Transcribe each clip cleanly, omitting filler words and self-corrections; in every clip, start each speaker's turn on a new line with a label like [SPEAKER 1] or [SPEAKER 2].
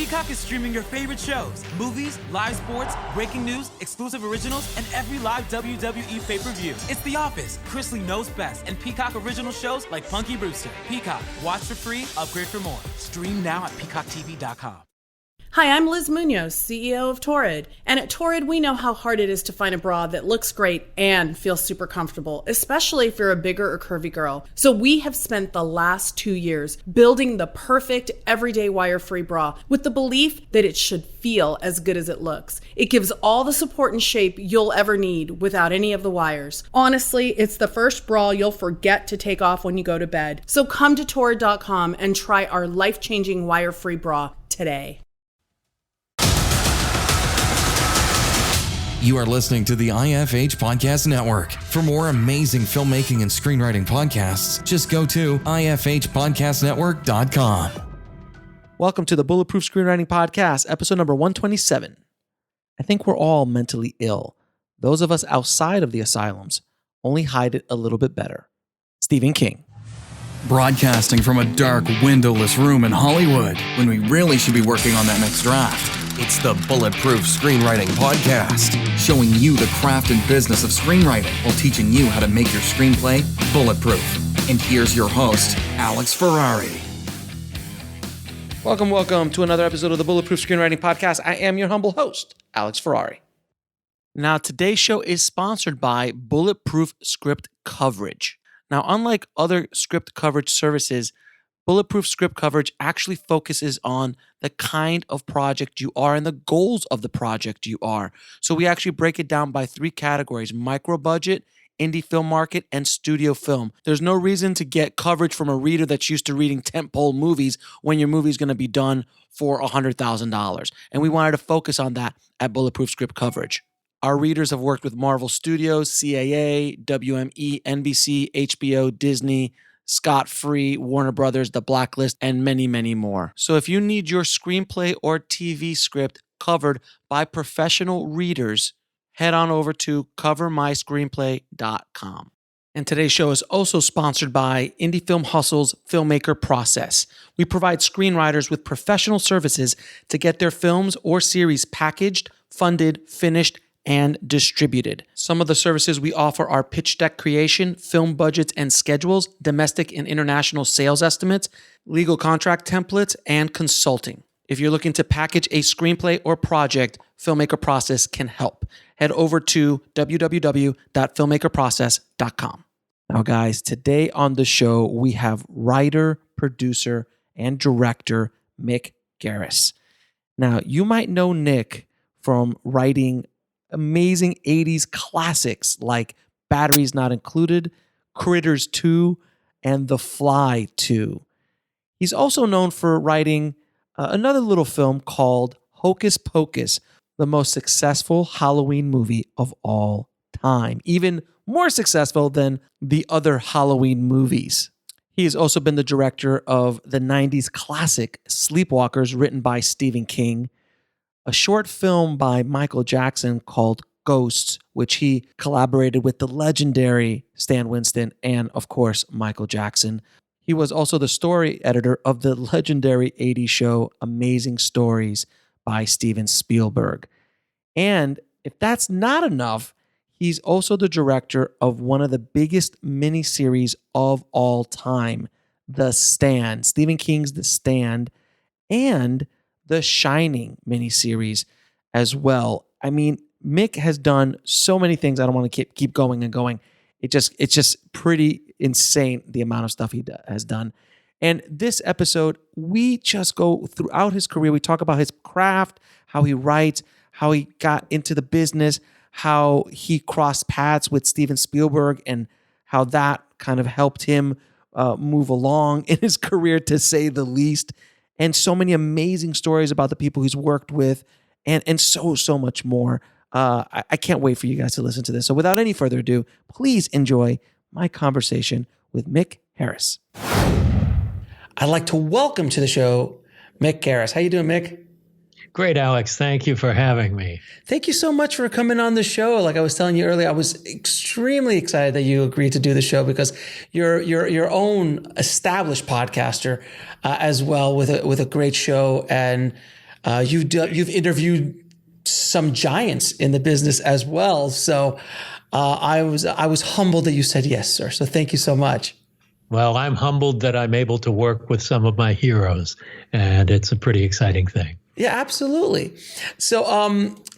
[SPEAKER 1] Peacock is streaming your favorite shows, movies, live sports, breaking news, exclusive originals, and every live WWE pay-per-view. It's The Office, Chris Lee Knows Best, and Peacock original shows like Punky Brewster. Peacock, watch for free, upgrade for more. Stream now at peacocktv.com.
[SPEAKER 2] Hi, I'm Liz Munoz, CEO of Torrid. And at Torrid, we know how hard it is to find a bra that looks great and feels super comfortable, especially if you're a bigger or curvy girl. So we have spent the last 2 years building the perfect everyday wire-free bra with the belief that it should feel as good as it looks. It gives all the support and shape you'll ever need without any of the wires. Honestly, it's the first bra you'll forget to take off when you go to bed. So come to Torrid.com and try our life-changing wire-free bra today.
[SPEAKER 3] You are listening to the IFH Podcast Network. For more amazing filmmaking and screenwriting podcasts, just go to ifhpodcastnetwork.com.
[SPEAKER 4] Welcome to the Bulletproof Screenwriting Podcast, episode number 127. I think we're all mentally ill. Those of us outside of the asylums only hide it a little bit better. Stephen King.
[SPEAKER 3] Broadcasting from a dark, windowless room in Hollywood when we really should be working on that next draft. It's the Bulletproof Screenwriting Podcast, showing you the craft and business of screenwriting while teaching you how to make your screenplay bulletproof. And here's your host, Alex Ferrari.
[SPEAKER 4] Welcome to another episode of the Bulletproof Screenwriting Podcast. I am your humble host, Alex Ferrari. Now, today's show is sponsored by Bulletproof Script Coverage. Now, unlike other script coverage services, Bulletproof Script Coverage actually focuses on the kind of project you are and the goals of the project you are. So we actually break it down by 3 categories: micro budget, indie film market, and studio film. There's no reason to get coverage from a reader that's used to reading tentpole movies when your movie's going to be done for $100,000. And we wanted to focus on that at Bulletproof Script Coverage. Our readers have worked with Marvel Studios, CAA, WME, NBC, HBO, Disney, Scott Free, Warner Brothers, The Blacklist, and many, many more. So if you need your screenplay or TV script covered by professional readers, head on over to covermyscreenplay.com. And today's show is also sponsored by Indie Film Hustle's Filmmaker Process. We provide screenwriters with professional services to get their films or series packaged, funded, finished, and distributed. Some of the services we offer are pitch deck creation, film budgets and schedules, domestic and international sales estimates, legal contract templates, and consulting. If you're looking to package a screenplay or project, Filmmaker Process can help. Head over to www.filmmakerprocess.com. Now, guys, today on the show, we have writer, producer, and director Mick Garris. Now, you might know Nick from writing amazing 80s classics like Batteries Not Included, Critters 2, and The Fly 2. He's also known for writing another little film called Hocus Pocus, the most successful Halloween movie of all time, even more successful than the other Halloween movies. He has also been the director of the 90s classic Sleepwalkers, written by Stephen King, a short film by Michael Jackson called Ghosts, which he collaborated with the legendary Stan Winston and, of course, Michael Jackson. He was also the story editor of the legendary 80s show Amazing Stories by Steven Spielberg. And if that's not enough, he's also the director of one of the biggest miniseries of all time, The Stand, Stephen King's The Stand, and the Shining miniseries as well. I mean, Mick has done so many things. I don't want to keep going and going. It's just pretty insane the amount of stuff he has done. And this episode, we just go throughout his career. We talk about his craft, how he writes, how he got into the business, how he crossed paths with Steven Spielberg, and how that kind of helped him move along in his career, to say the least. And so many amazing stories about the people he's worked with, and so much more. I can't wait for you guys to listen to this. So without any further ado, please enjoy my conversation with Mick Garris. I'd like to welcome to the show Mick Garris. How you doing, Mick?
[SPEAKER 5] Great, Alex. Thank you for having me.
[SPEAKER 4] Thank you so much for coming on the show. Like I was telling you earlier, I was extremely excited that you agreed to do the show, because you're your own established podcaster as well, with a great show. And
[SPEAKER 6] You've interviewed some giants in the business as well. So I was humbled that you said yes, sir. So thank you so much.
[SPEAKER 5] Well, I'm humbled that I'm able to work with some of my heroes, and it's a pretty exciting thing.
[SPEAKER 6] Yeah, absolutely. So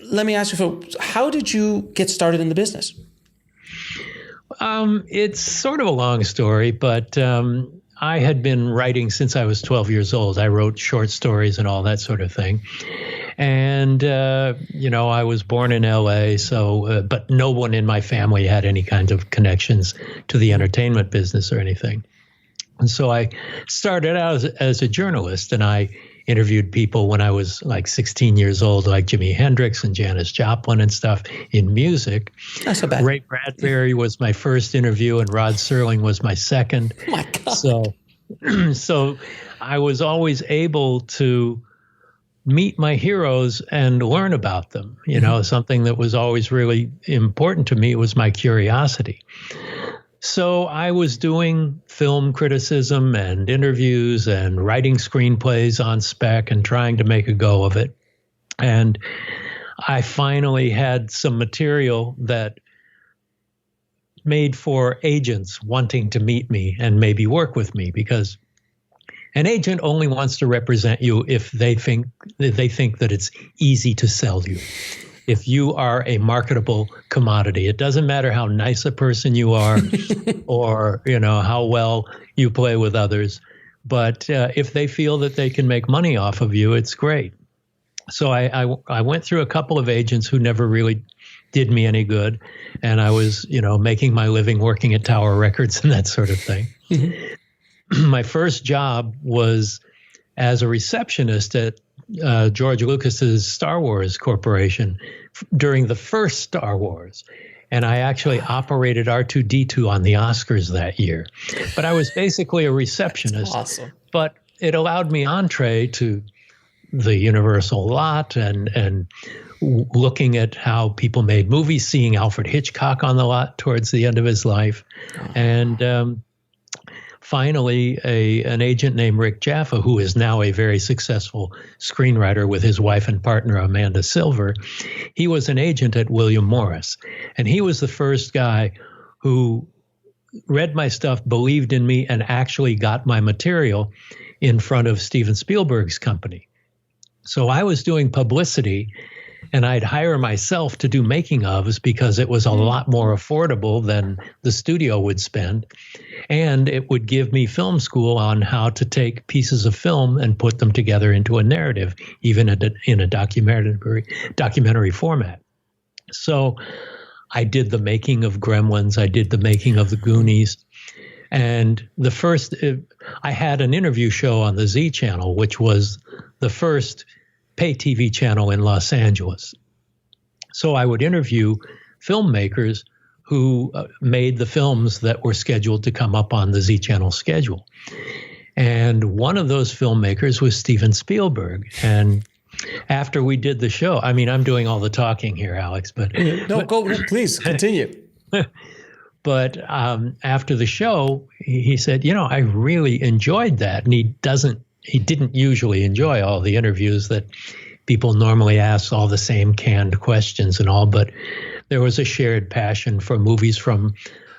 [SPEAKER 6] let me ask you, how did you get started in the business?
[SPEAKER 5] It's sort of a long story, but I had been writing since I was 12 years old. I wrote short stories and all that sort of thing. And, I was born in L.A., but no one in my family had any kind of connections to the entertainment business or anything. And so I started out as a journalist, and I interviewed people when I was like 16 years old, like Jimi Hendrix and Janis Joplin and stuff in music.
[SPEAKER 6] Not so bad.
[SPEAKER 5] Ray Bradbury was my first interview, and Rod Serling was my second.
[SPEAKER 6] Oh my God.
[SPEAKER 5] So I was always able to meet my heroes and learn about them. Something that was always really important to me was my curiosity. So I was doing film criticism and interviews and writing screenplays on spec and trying to make a go of it. And I finally had some material that made for agents wanting to meet me and maybe work with me, because an agent only wants to represent you if they think that it's easy to sell you. If you are a marketable commodity, it doesn't matter how nice a person you are or, how well you play with others. But if they feel that they can make money off of you, it's great. So I went through a couple of agents who never really did me any good. And I was, making my living working at Tower Records and that sort of thing. My first job was as a receptionist at George Lucas's Star Wars Corporation during the first Star Wars. And I actually operated R2-D2 on the Oscars that year. But I was basically a receptionist.
[SPEAKER 6] That's awesome.
[SPEAKER 5] But it allowed me entree to the Universal lot and looking at how people made movies, seeing Alfred Hitchcock on the lot towards the end of his life. And finally, an agent named Rick Jaffa, who is now a very successful screenwriter with his wife and partner, Amanda Silver, he was an agent at William Morris. And he was the first guy who read my stuff, believed in me, and actually got my material in front of Steven Spielberg's company. So I was doing publicity, and I'd hire myself to do making ofs because it was a lot more affordable than the studio would spend. And it would give me film school on how to take pieces of film and put them together into a narrative, even in a documentary format. So I did the making of Gremlins. I did the making of the Goonies. And I had an interview show on the Z Channel, which was the first pay TV channel in Los Angeles. So I would interview filmmakers who made the films that were scheduled to come up on the Z Channel schedule. And one of those filmmakers was Steven Spielberg. And after we did the show, I'm doing all the talking here, Alex, but
[SPEAKER 6] Please continue.
[SPEAKER 5] But after the show, he said, I really enjoyed that. And he didn't usually enjoy all the interviews that people normally ask, all the same canned questions and all, but there was a shared passion for movies from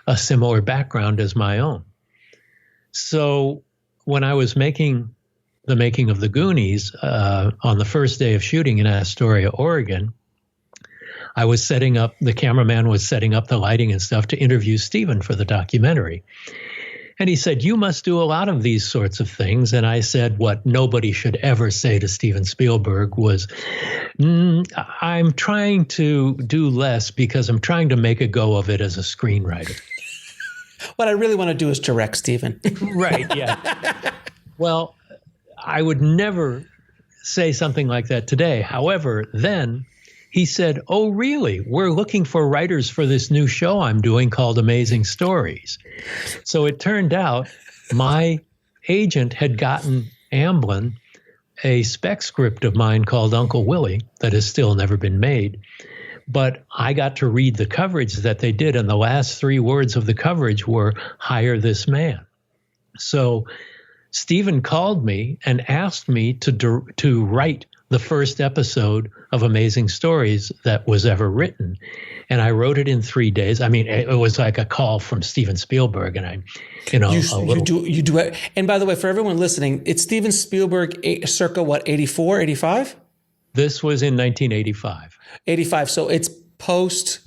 [SPEAKER 5] a similar background as my own. So when I was making the making of the Goonies on the first day of shooting in Astoria, Oregon, the cameraman was setting up the lighting and stuff to interview Steven for the documentary. And he said, "You must do a lot of these sorts of things." And I said, what nobody should ever say to Steven Spielberg was, I'm trying to do less because I'm trying to make a go of it as a screenwriter.
[SPEAKER 6] What I really want to do is direct Steven.
[SPEAKER 5] Right, yeah. Well, I would never say something like that today. However, then he said, "Oh, really? We're looking for writers for this new show I'm doing called Amazing Stories." So it turned out my agent had gotten Amblin a spec script of mine called Uncle Willie that has still never been made. But I got to read the coverage that they did, and the last 3 words of the coverage were, "Hire this man." So Steven called me and asked me to write the first episode of Amazing Stories that was ever written. And I wrote it in 3 days. I mean, it was like a call from Steven Spielberg, and I,
[SPEAKER 6] you do it. And by the way, for everyone listening, it's Steven Spielberg, circa what, 84, 85?
[SPEAKER 5] This was in 1985.
[SPEAKER 6] 85. So it's post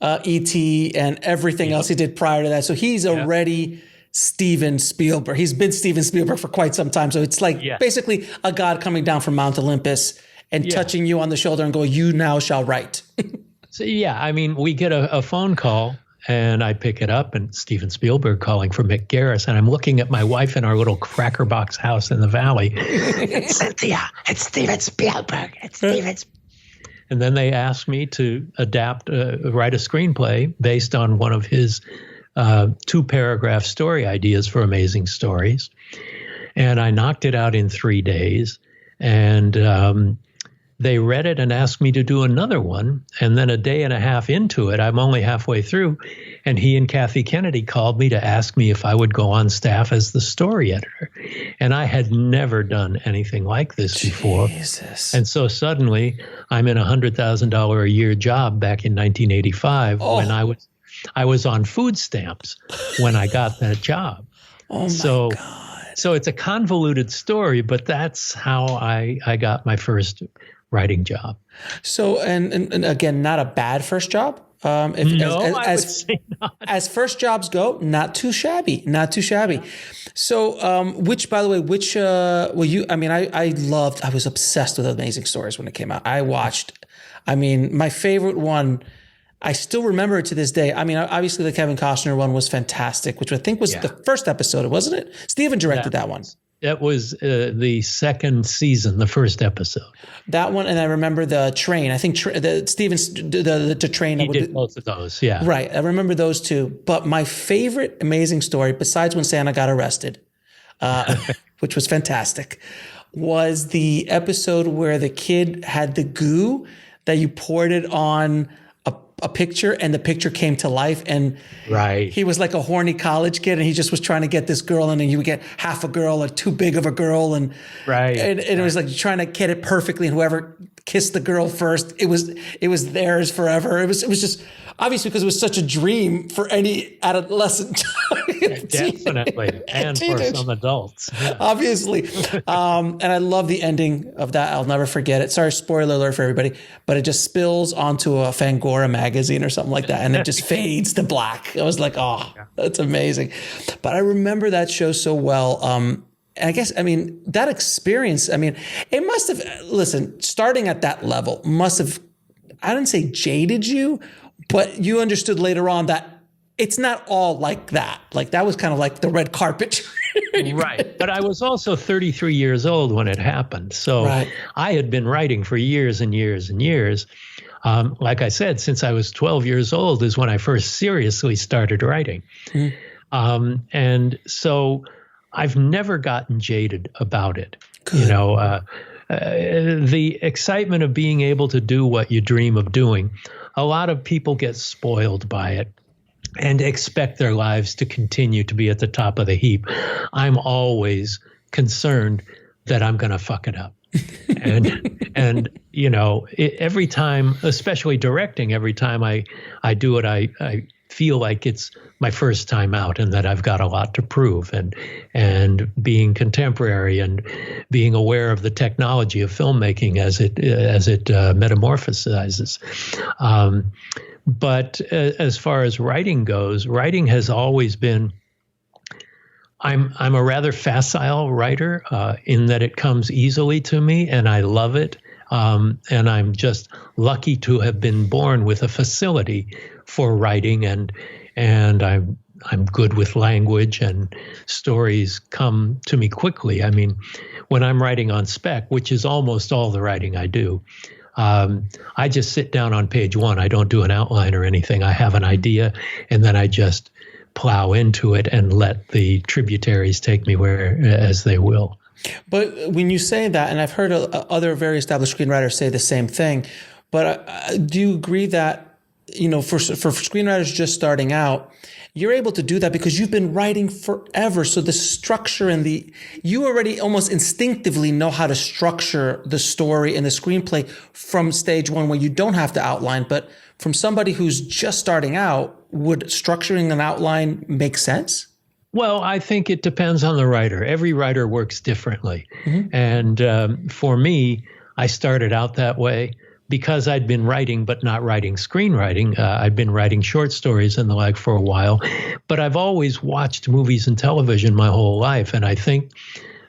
[SPEAKER 6] E.T. and everything else he did prior to that. So he's already Steven Spielberg. He's been Steven Spielberg for quite some time. So it's like basically a god coming down from Mount Olympus and touching you on the shoulder and going, you now shall write.
[SPEAKER 5] So, I mean, we get a phone call and I pick it up, and Steven Spielberg calling for Mick Garris. And I'm looking at my wife in our little cracker box house in the valley. Cynthia, it's Steven Spielberg. It's Steven. And then they asked me to write a screenplay based on one of his 2-paragraph story ideas for Amazing Stories. And I knocked it out in 3 days. And they read it and asked me to do another one. And then a day and a half into it, I'm only halfway through, and he and Kathy Kennedy called me to ask me if I would go on staff as the story editor. And I had never done anything like this before. And so suddenly I'm in a $100,000 a year job back in 1985 when I was on food stamps when I got that job.
[SPEAKER 6] Oh my God.
[SPEAKER 5] So it's a convoluted story, but that's how I got my first writing job. So,
[SPEAKER 6] and again, not a bad first job.
[SPEAKER 5] I would say not.
[SPEAKER 6] As first jobs go, not too shabby. So, by the way, I was obsessed with Amazing Stories when it came out. My favorite one, I still remember it to this day. I mean, obviously the Kevin Costner one was fantastic, which I think was the first episode, wasn't it? Steven directed that one.
[SPEAKER 5] That was the second season, the first episode.
[SPEAKER 6] That one, and I remember the train. I think the train.
[SPEAKER 5] He did both of those, yeah.
[SPEAKER 6] Right, I remember those two. But my favorite Amazing Story, besides when Santa got arrested, which was fantastic, was the episode where the kid had the goo that you poured it on a picture, and the picture came to life, and he was like a horny college kid, and he just was trying to get this girl, and then you would get half a girl or too big of a girl, and it was like trying to get it perfectly, and whoever kissed the girl first, it was theirs forever. It was just obviously because it was such a dream for any adolescent.
[SPEAKER 5] Definitely, and for some adults,
[SPEAKER 6] obviously. And I love the ending of that. I'll never forget it. Sorry, spoiler alert for everybody, but it just spills onto a Fangora magazine or something like that, and it just fades to black. I was like, that's amazing. But I remember that show so well. I guess, that experience, it must have, starting at that level must have, I didn't say jaded you, but you understood later on that it's not all like that. Like that was kind of like the red carpet.
[SPEAKER 5] Right. But I was also 33 years old when it happened. So I had been writing for years and years and years. Like I said, since I was 12 years old is when I first seriously started writing. And so I've never gotten jaded about it. Good. The excitement of being able to do what you dream of doing. A lot of people get spoiled by it and expect their lives to continue to be at the top of the heap. I'm always concerned that I'm going to fuck it up. and every time, especially directing, every time I do it, I feel like it's my first time out and that I've got a lot to prove, and being contemporary and being aware of the technology of filmmaking as it metamorphosizes. But as far as writing goes, writing has always been, I'm a rather facile writer in that it comes easily to me and I love it. And I'm just lucky to have been born with a facility for writing, and I'm good with language, and stories come to me quickly. I mean, when I'm writing on spec, which is almost all the writing I do, I just sit down on page one. I don't do an outline or anything. I have an idea, and then I just plow into it and let the tributaries take me where as they will.
[SPEAKER 6] But when you say that, and I've heard other very established screenwriters say the same thing, but do you agree that for screenwriters just starting out, you're able to do that because you've been writing forever. So the structure and you already almost instinctively know how to structure the story and the screenplay from stage one where you don't have to outline. But from somebody who's just starting out, would structuring an outline make sense?
[SPEAKER 5] Well, I think it depends on the writer. Every writer works differently. Mm-hmm. And for me, I started out that way because I'd been writing, but not writing screenwriting. I'd been writing short stories and the like for a while, but I've always watched movies and television my whole life. And I think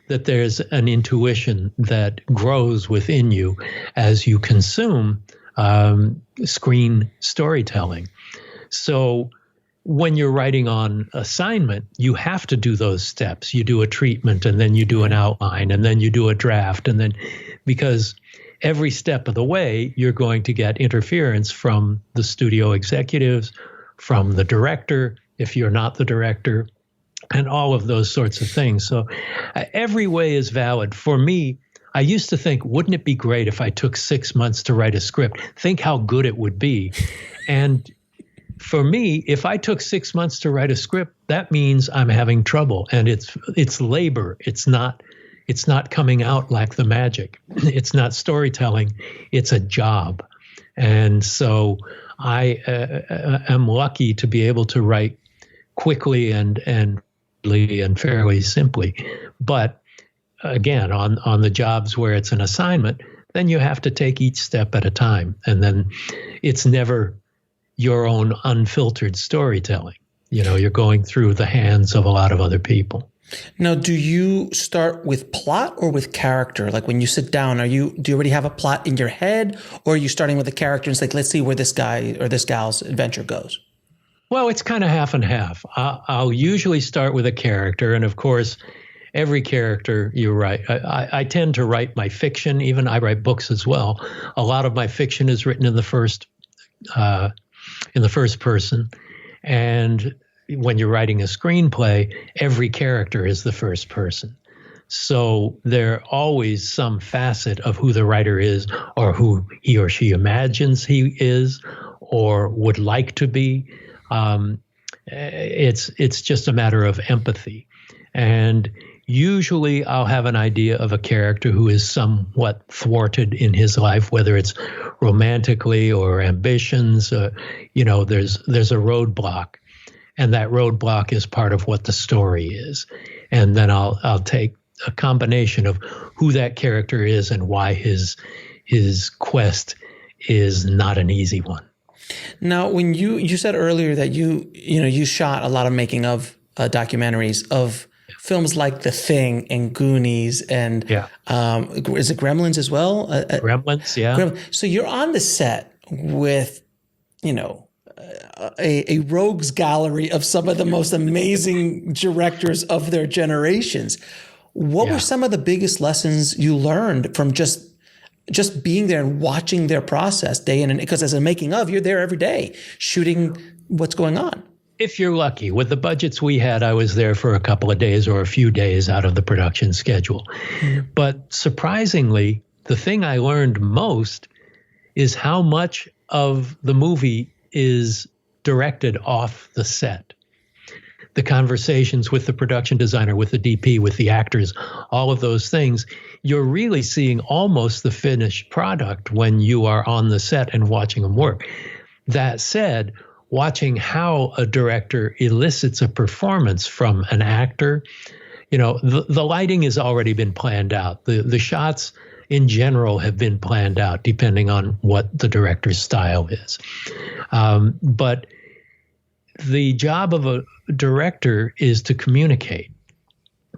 [SPEAKER 5] that there's an intuition that grows within you as you consume screen storytelling. So when you're writing on assignment, you have to do those steps. You do a treatment, and then you do an outline, and then you do a draft, and then because every step of the way, you're going to get interference from the studio executives, from the director, if you're not the director, and all of those sorts of things. So every way is valid. For me, I used to think, wouldn't it be great if I took 6 months to write a script? Think how good it would be. And for me, if I took 6 months to write a script, that means I'm having trouble, and it's labor. It's not coming out like the magic. It's not storytelling. It's a job. And so I am lucky to be able to write quickly and fairly simply. But again, on the jobs where it's an assignment, then you have to take each step at a time. And then it's never your own unfiltered storytelling. You're going through the hands of a lot of other people.
[SPEAKER 6] Now, do you start with plot or with character? Like when you sit down, do you already have a plot in your head, or are you starting with a character and it's like, let's see where this guy or this gal's adventure goes?
[SPEAKER 5] Well, it's kind of half and half. I'll usually start with a character, and of course, every character you write. I tend to write my fiction. Even I write books as well. A lot of my fiction is written in the first person, and when you're writing a screenplay, every character is the first person. So there's always some facet of who the writer is, or who he or she imagines he is or would like to be. It's just a matter of empathy. And usually I'll have an idea of a character who is somewhat thwarted in his life, whether it's romantically or ambitions. There's a roadblock. And that roadblock is part of what the story is. And then I'll take a combination of who that character is and why his quest is not an easy one.
[SPEAKER 6] Now, when you said earlier that you shot a lot of making of documentaries of films like The Thing and Goonies and is it Gremlins as well?
[SPEAKER 5] Gremlins, yeah.
[SPEAKER 6] So you're on the set with, a rogues gallery of some of the most amazing directors of their generations. What were some of the biggest lessons you learned from just being there and watching their process day in and because as a making of, you're there every day shooting what's going on?
[SPEAKER 5] If you're lucky. With the budgets we had, I was there for a couple of days or a few days out of the production schedule. Mm-hmm. But surprisingly, the thing I learned most is how much of the movie is directed off the set. The conversations with the production designer, with the DP, with the actors, all of those things, you're really seeing almost the finished product when you are on the set and watching them work. That said, watching how a director elicits a performance from an actor, the lighting has already been planned out. The shots in general have been planned out depending on what the director's style is. But the job of a director is to communicate.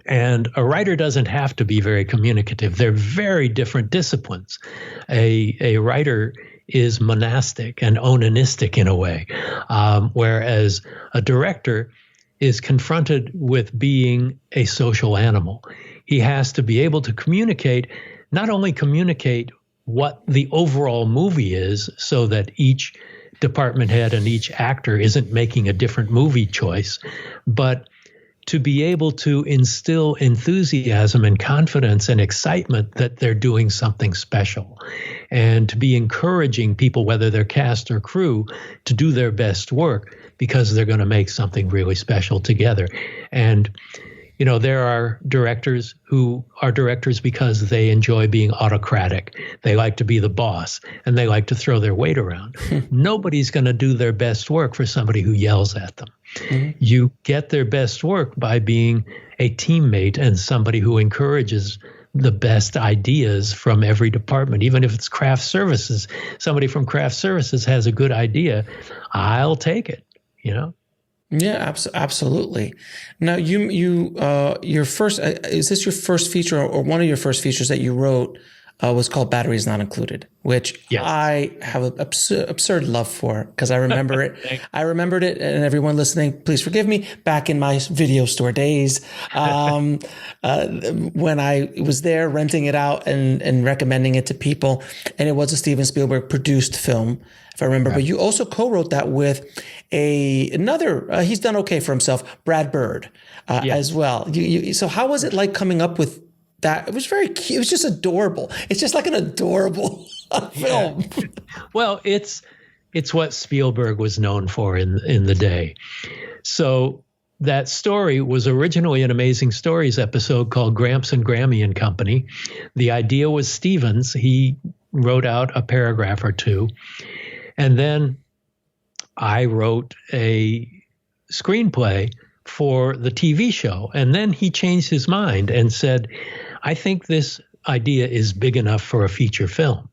[SPEAKER 5] And a writer doesn't have to be very communicative. They're very different disciplines. A writer is monastic and onanistic in a way, whereas a director is confronted with being a social animal. He has to be able to communicate, not only communicate what the overall movie is so that each department head and each actor isn't making a different movie choice, but to be able to instill enthusiasm and confidence and excitement that they're doing something special. and to be encouraging people, whether they're cast or crew, to do their best work because they're going to make something really special together. And you know, there are directors who are directors because they enjoy being autocratic. They like to be the boss, and they like to throw their weight around. Nobody's going to do their best work for somebody who yells at them. You get their best work by being a teammate and somebody who encourages the best ideas from every department. Even if it's craft services, somebody from craft services has a good idea, I'll take it, you know?
[SPEAKER 6] Yeah, absolutely. Now, your first, is this your first feature or one of your first features that you wrote was called Batteries Not Included, which yes. I have an absurd love for because I remember it. I remembered it, and everyone listening, please forgive me, back in my video store days when I was there renting it out and recommending it to people. And it was a Steven Spielberg produced film, if I remember. Yeah. But you also co-wrote that with another, he's done okay for himself, Brad Bird as well. So how was it like coming up with that? It was very cute. It was just adorable. It's just like an adorable film.
[SPEAKER 5] Yeah. Well, it's what Spielberg was known for in the day. So that story was originally an Amazing Stories episode called Gramps and Grammy and Company. The idea was Steven's. He wrote out a paragraph or two. And then I wrote a screenplay for the TV show. And then he changed his mind and said, I think this idea is big enough for a feature film.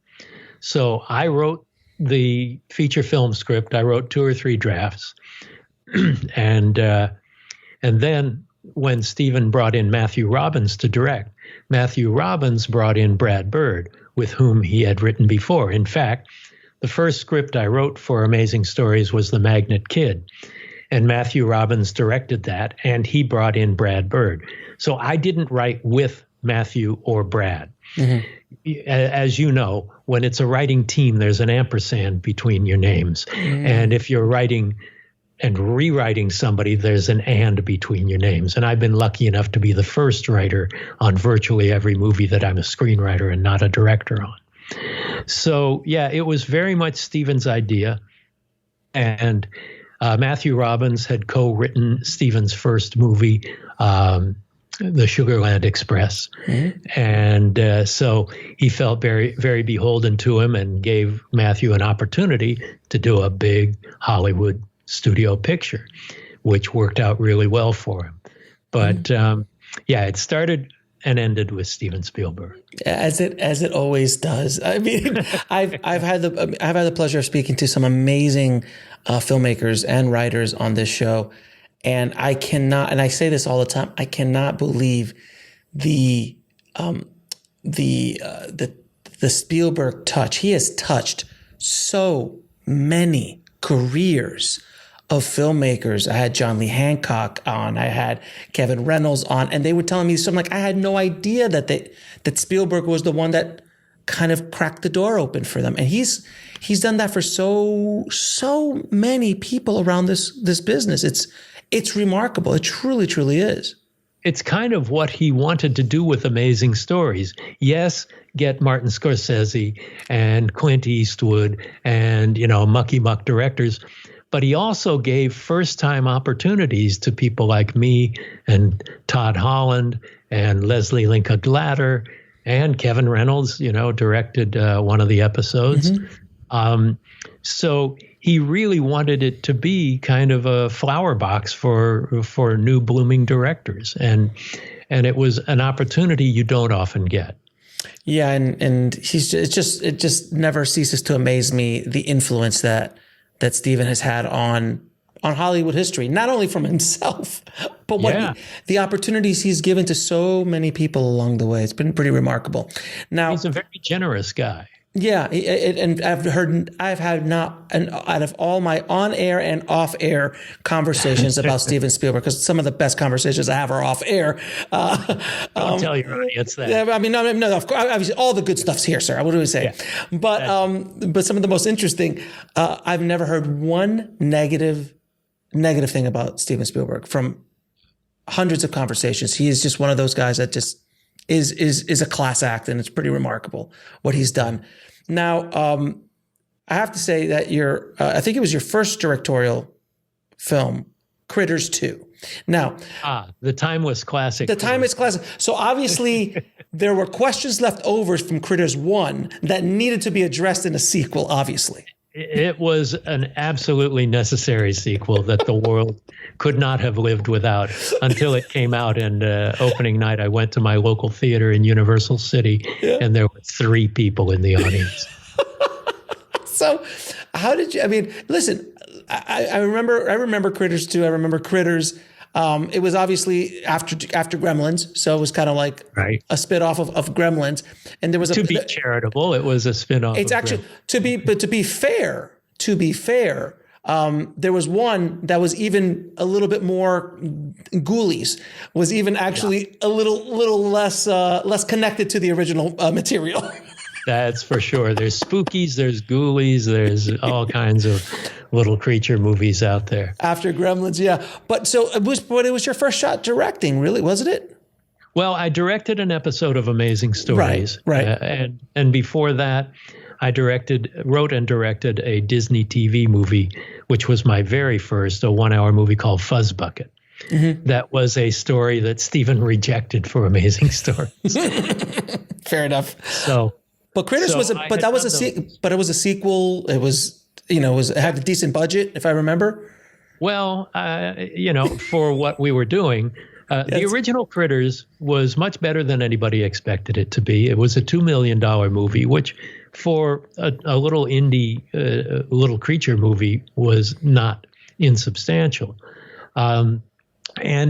[SPEAKER 5] So I wrote the feature film script. I wrote 2 or 3 drafts. And then when Steven brought in Matthew Robbins to direct, Matthew Robbins brought in Brad Bird, with whom he had written before. In fact, the first script I wrote for Amazing Stories was The Magnet Kid, and Matthew Robbins directed that, and he brought in Brad Bird. So I didn't write with Matthew or Brad. Mm-hmm. As you know, when it's a writing team, there's an ampersand between your names. Mm-hmm. And if you're writing and rewriting somebody, there's an and between your names. And I've been lucky enough to be the first writer on virtually every movie that I'm a screenwriter and not a director on. So, yeah, it was very much Steven's idea. And Matthew Robbins had co-written Steven's first movie, The Sugarland Express. Mm-hmm. And so he felt very, very beholden to him and gave Matthew an opportunity to do a big Hollywood studio picture, which worked out really well for him. But, yeah, it started and ended with Steven Spielberg,
[SPEAKER 6] as it always does. I mean, I've had the pleasure of speaking to some amazing filmmakers and writers on this show, and I cannot, and I say this all the time, I cannot believe the Spielberg touch. He has touched so many careers of filmmakers. I had John Lee Hancock on, I had Kevin Reynolds on, and they were telling me something like, I had no idea that Spielberg was the one that kind of cracked the door open for them. And he's done that for so many people around this business. It's remarkable. It truly, truly is.
[SPEAKER 5] It's kind of what he wanted to do with Amazing Stories. Yes, get Martin Scorsese and Clint Eastwood and, mucky muck directors. But he also gave first-time opportunities to people like me and Todd Holland and Leslie Linka Glatter and Kevin Reynolds, directed one of the episodes. Mm-hmm. So he really wanted it to be kind of a flower box for new blooming directors. And it was an opportunity you don't often get.
[SPEAKER 6] Yeah, and it just never ceases to amaze me, the influence that Steven has had on Hollywood history, not only from himself, but the opportunities he's given to so many people along the way. It's been pretty remarkable. Now,
[SPEAKER 5] he's a very generous guy.
[SPEAKER 6] Yeah, and I've had out of all my on-air and off-air conversations about Steven Spielberg, because some of the best conversations I have are off-air.
[SPEAKER 5] Don't tell your audience that.
[SPEAKER 6] Yeah, I mean, no, of course, obviously, all the good stuff's here, sir. What do we say? Yeah. But some of the most interesting, I've never heard one negative thing about Steven Spielberg from hundreds of conversations. He is just one of those guys that just is a class act, and it's pretty remarkable what he's done. Now, I have to say that I think it was your first directorial film, Critters 2. Now,
[SPEAKER 5] the timeless classic.
[SPEAKER 6] The timeless classic. So obviously, there were questions left over from Critters 1 that needed to be addressed in a sequel, obviously.
[SPEAKER 5] It was an absolutely necessary sequel that the world could not have lived without until it came out. And opening night, I went to my local theater in Universal City, and there were 3 people in the audience.
[SPEAKER 6] So how did you, I mean, listen, I remember Critters 2. I remember Critters. It was obviously after Gremlins, so it was kind of like a spin-off of Gremlins. And there was
[SPEAKER 5] to be charitable, it was a spin-off.
[SPEAKER 6] It's actually to be fair, there was one that was even a little bit more Ghoulies, was even actually a little less connected to the original material.
[SPEAKER 5] That's for sure. There's Spookies, there's Ghoulies, there's all kinds of little creature movies out there.
[SPEAKER 6] After Gremlins, yeah. But it was your first shot directing, really, wasn't it?
[SPEAKER 5] Well, I directed an episode of Amazing Stories.
[SPEAKER 6] Right.
[SPEAKER 5] And before that, I wrote and directed a Disney TV movie, which was my very first, a 1-hour movie called Fuzz Bucket. Mm-hmm. That was a story that Stephen rejected for Amazing Stories.
[SPEAKER 6] Fair enough. But Critters it was a sequel. It was, it had a decent budget, if I remember.
[SPEAKER 5] Well, for what we were doing, the original Critters was much better than anybody expected it to be. It was a $2 million movie, which for a little indie, little creature movie was not insubstantial. And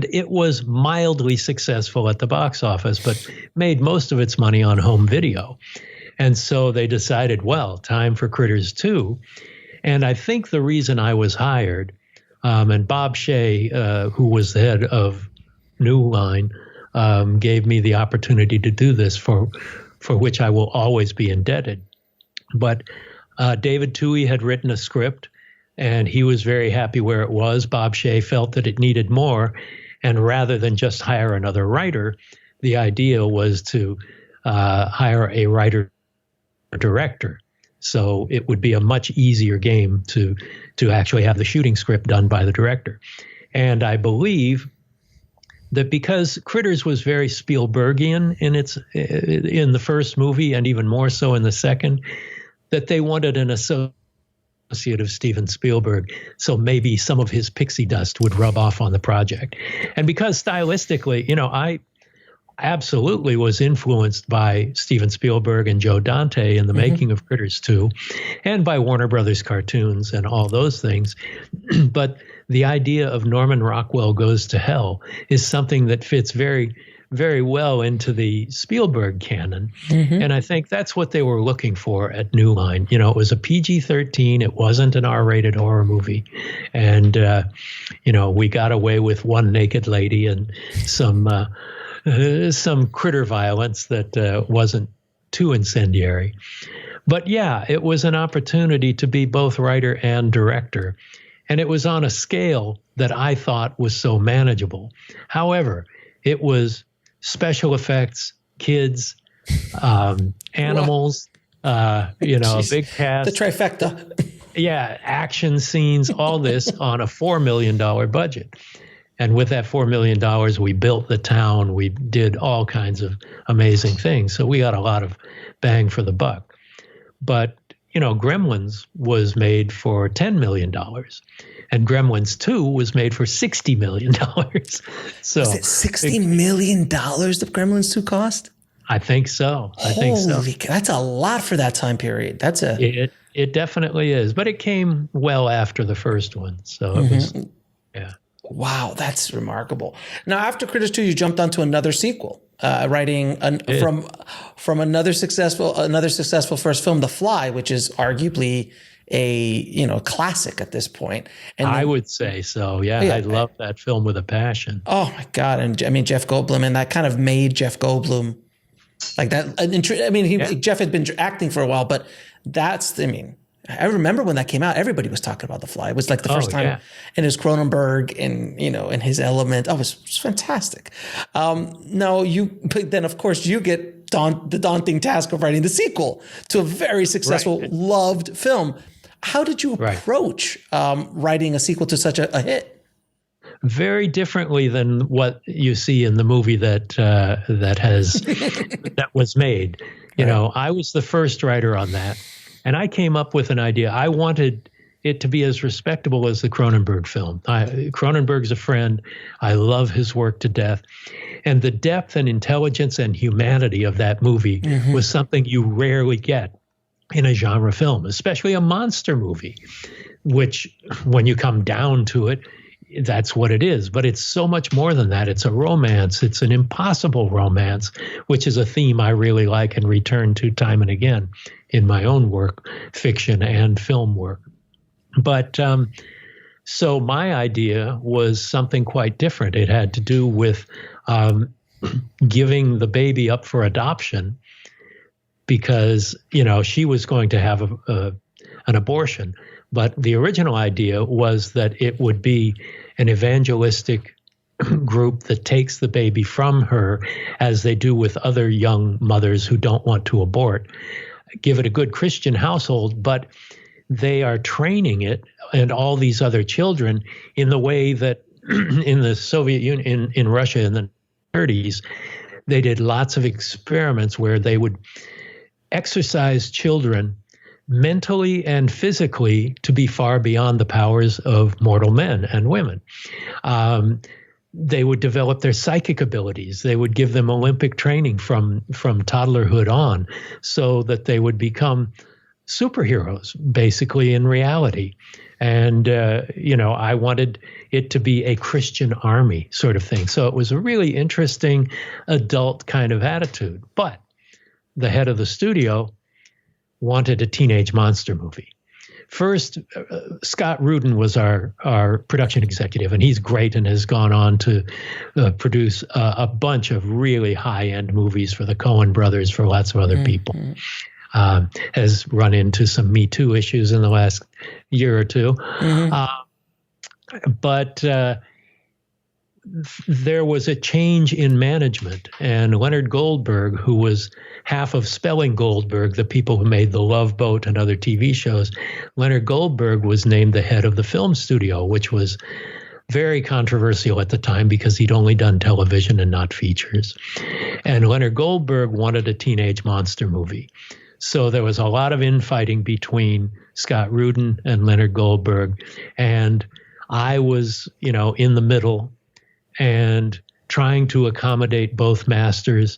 [SPEAKER 5] it was mildly successful at the box office, but made most of its money on home video. And so they decided, well, time for Critters 2. And I think the reason I was hired, and Bob Shea, who was the head of New Line, gave me the opportunity to do this, for which I will always be indebted. But David Toohey had written a script, and he was very happy where it was. Bob Shea felt that it needed more. And rather than just hire another writer, the idea was to hire a writer-director. So it would be a much easier game to actually have the shooting script done by the director. And I believe that because Critters was very Spielbergian in the first movie, and even more so in the second, that they wanted an associate of Steven Spielberg, so maybe some of his pixie dust would rub off on the project. And because stylistically, I absolutely was influenced by Steven Spielberg and Joe Dante in the making of Critters 2, and by Warner Brothers cartoons and all those things. But the idea of Norman Rockwell Goes to Hell is something that fits very, very well into the Spielberg canon. And I think that's what they were looking for at New Line. It was a PG-13. It wasn't an R-rated horror movie. And, we got away with one naked lady and some critter violence that wasn't too incendiary. But yeah, it was an opportunity to be both writer and director. And it was on a scale that I thought was so manageable. However, it was special effects, kids, animals, a big cast.
[SPEAKER 6] The trifecta.
[SPEAKER 5] Yeah, action scenes, all this on a $4 million budget. And with that $4 million, we built the town. We did all kinds of amazing things. So we got a lot of bang for the buck. But, Gremlins was made for $10 million. And Gremlins 2 was made for $60 million. So
[SPEAKER 6] was it $60 million that Gremlins 2 cost?
[SPEAKER 5] I think so.
[SPEAKER 6] Holy cow, that's a lot for that time period.
[SPEAKER 5] It definitely is. But it came well after the first one. So it was, yeah.
[SPEAKER 6] Wow, that's remarkable. Now, after Critters 2, you jumped onto another sequel, writing from another successful first film, The Fly, which is arguably a classic at this point. And
[SPEAKER 5] I would say so. Yeah, I love that film with a passion.
[SPEAKER 6] Oh my God! And I mean Jeff Goldblum, and that kind of made Jeff Goldblum like that. Jeff had been acting for a while, but I remember when that came out, everybody was talking about The Fly. It was like the first time in his Cronenberg and, in his element. Oh, it was fantastic. Then of course you get the daunting task of writing the sequel to a very successful, loved film. How did you approach writing a sequel to such a hit?
[SPEAKER 5] Very differently than what you see in the movie that was made. You know, I was the first writer on that, and I came up with an idea. I wanted it to be as respectable as the Cronenberg film. Cronenberg's a friend. I love his work to death. And the depth and intelligence and humanity of that movie was something you rarely get in a genre film, especially a monster movie, which when you come down to it, that's what it is. But it's so much more than that. It's a romance. It's an impossible romance, which is a theme I really like and return to time and again in my own work, fiction and film work. But so my idea was something quite different. It had to do with giving the baby up for adoption because, you know, she was going to have an abortion. But the original idea was that it would be an evangelistic group that takes the baby from her, as they do with other young mothers who don't want to abort, give it a good Christian household, but they are training it and all these other children in the way that in the Soviet Union, in Russia in the 30s, they did lots of experiments where they would exercise children mentally and physically to be far beyond the powers of mortal men and women. They would develop their psychic abilities. They would give them Olympic training from toddlerhood on so that they would become superheroes, basically, in reality. And, you know, I wanted it to be a Christian army sort of thing. So it was a really interesting adult kind of attitude. But the head of the studio wanted a teenage monster movie. First, Scott Rudin was our production executive, and he's great and has gone on to produce a bunch of really high-end movies for the Coen brothers, for lots of other people. Has run into some Me Too issues in the last year or two. But there was a change in management, and Leonard Goldberg, who was half of Spelling Goldberg, the people who made The Love Boat and other TV shows, Leonard Goldberg was named the head of the film studio, which was very controversial at the time because he'd only done television and not features. And Leonard Goldberg wanted a teenage monster movie. So there was a lot of infighting between Scott Rudin and Leonard Goldberg. And I was, you know, in the middle and trying to accommodate both masters.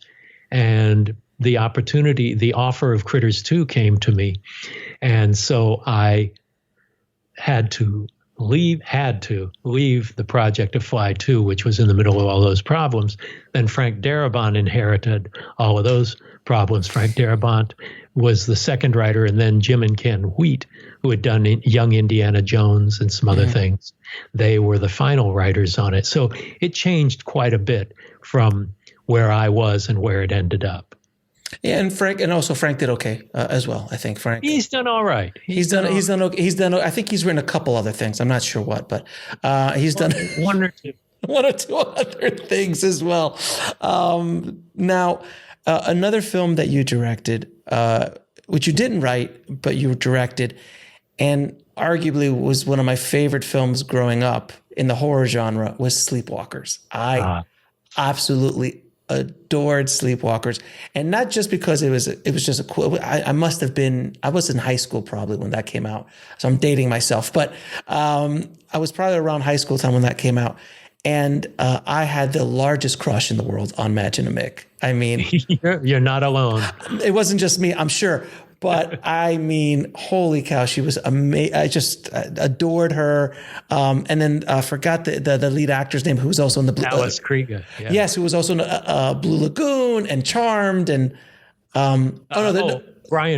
[SPEAKER 5] And the offer of Critters 2 came to me. And so I had to leave the project of Fly 2, which was in the middle of all those problems. Then Frank Darabont inherited all of those problems. Frank Darabont was the second writer, and then Jim and Ken Wheat, who had done Young Indiana Jones and some other things. They were the final writers on it. So it changed quite a bit from where I was and where it ended up.
[SPEAKER 6] Yeah, and Frank did okay as well. I think Frank.
[SPEAKER 5] He's done all right.
[SPEAKER 6] He's done. I think he's written a couple other things. I'm not sure what, but he's done
[SPEAKER 5] one or two
[SPEAKER 6] other things as well. Now, another film that you directed, which you didn't write, but you directed, and arguably was one of my favorite films growing up in the horror genre, was Sleepwalkers. I absolutely adored Sleepwalkers, and not just because it was just a cool. I was in high school probably when that came out, so I'm dating myself, but I was probably around high school time when that came out, and I had the largest crush in the world on Madge and Mick. I mean,
[SPEAKER 5] you're not alone.
[SPEAKER 6] It wasn't just me, I'm sure. But I mean, holy cow, she was amazing. I just adored her. And then I forgot the lead actor's name, who was also in the Blue
[SPEAKER 5] Alice Krieger. Yeah.
[SPEAKER 6] Yes, who was also in Blue Lagoon and Charmed and
[SPEAKER 5] Brian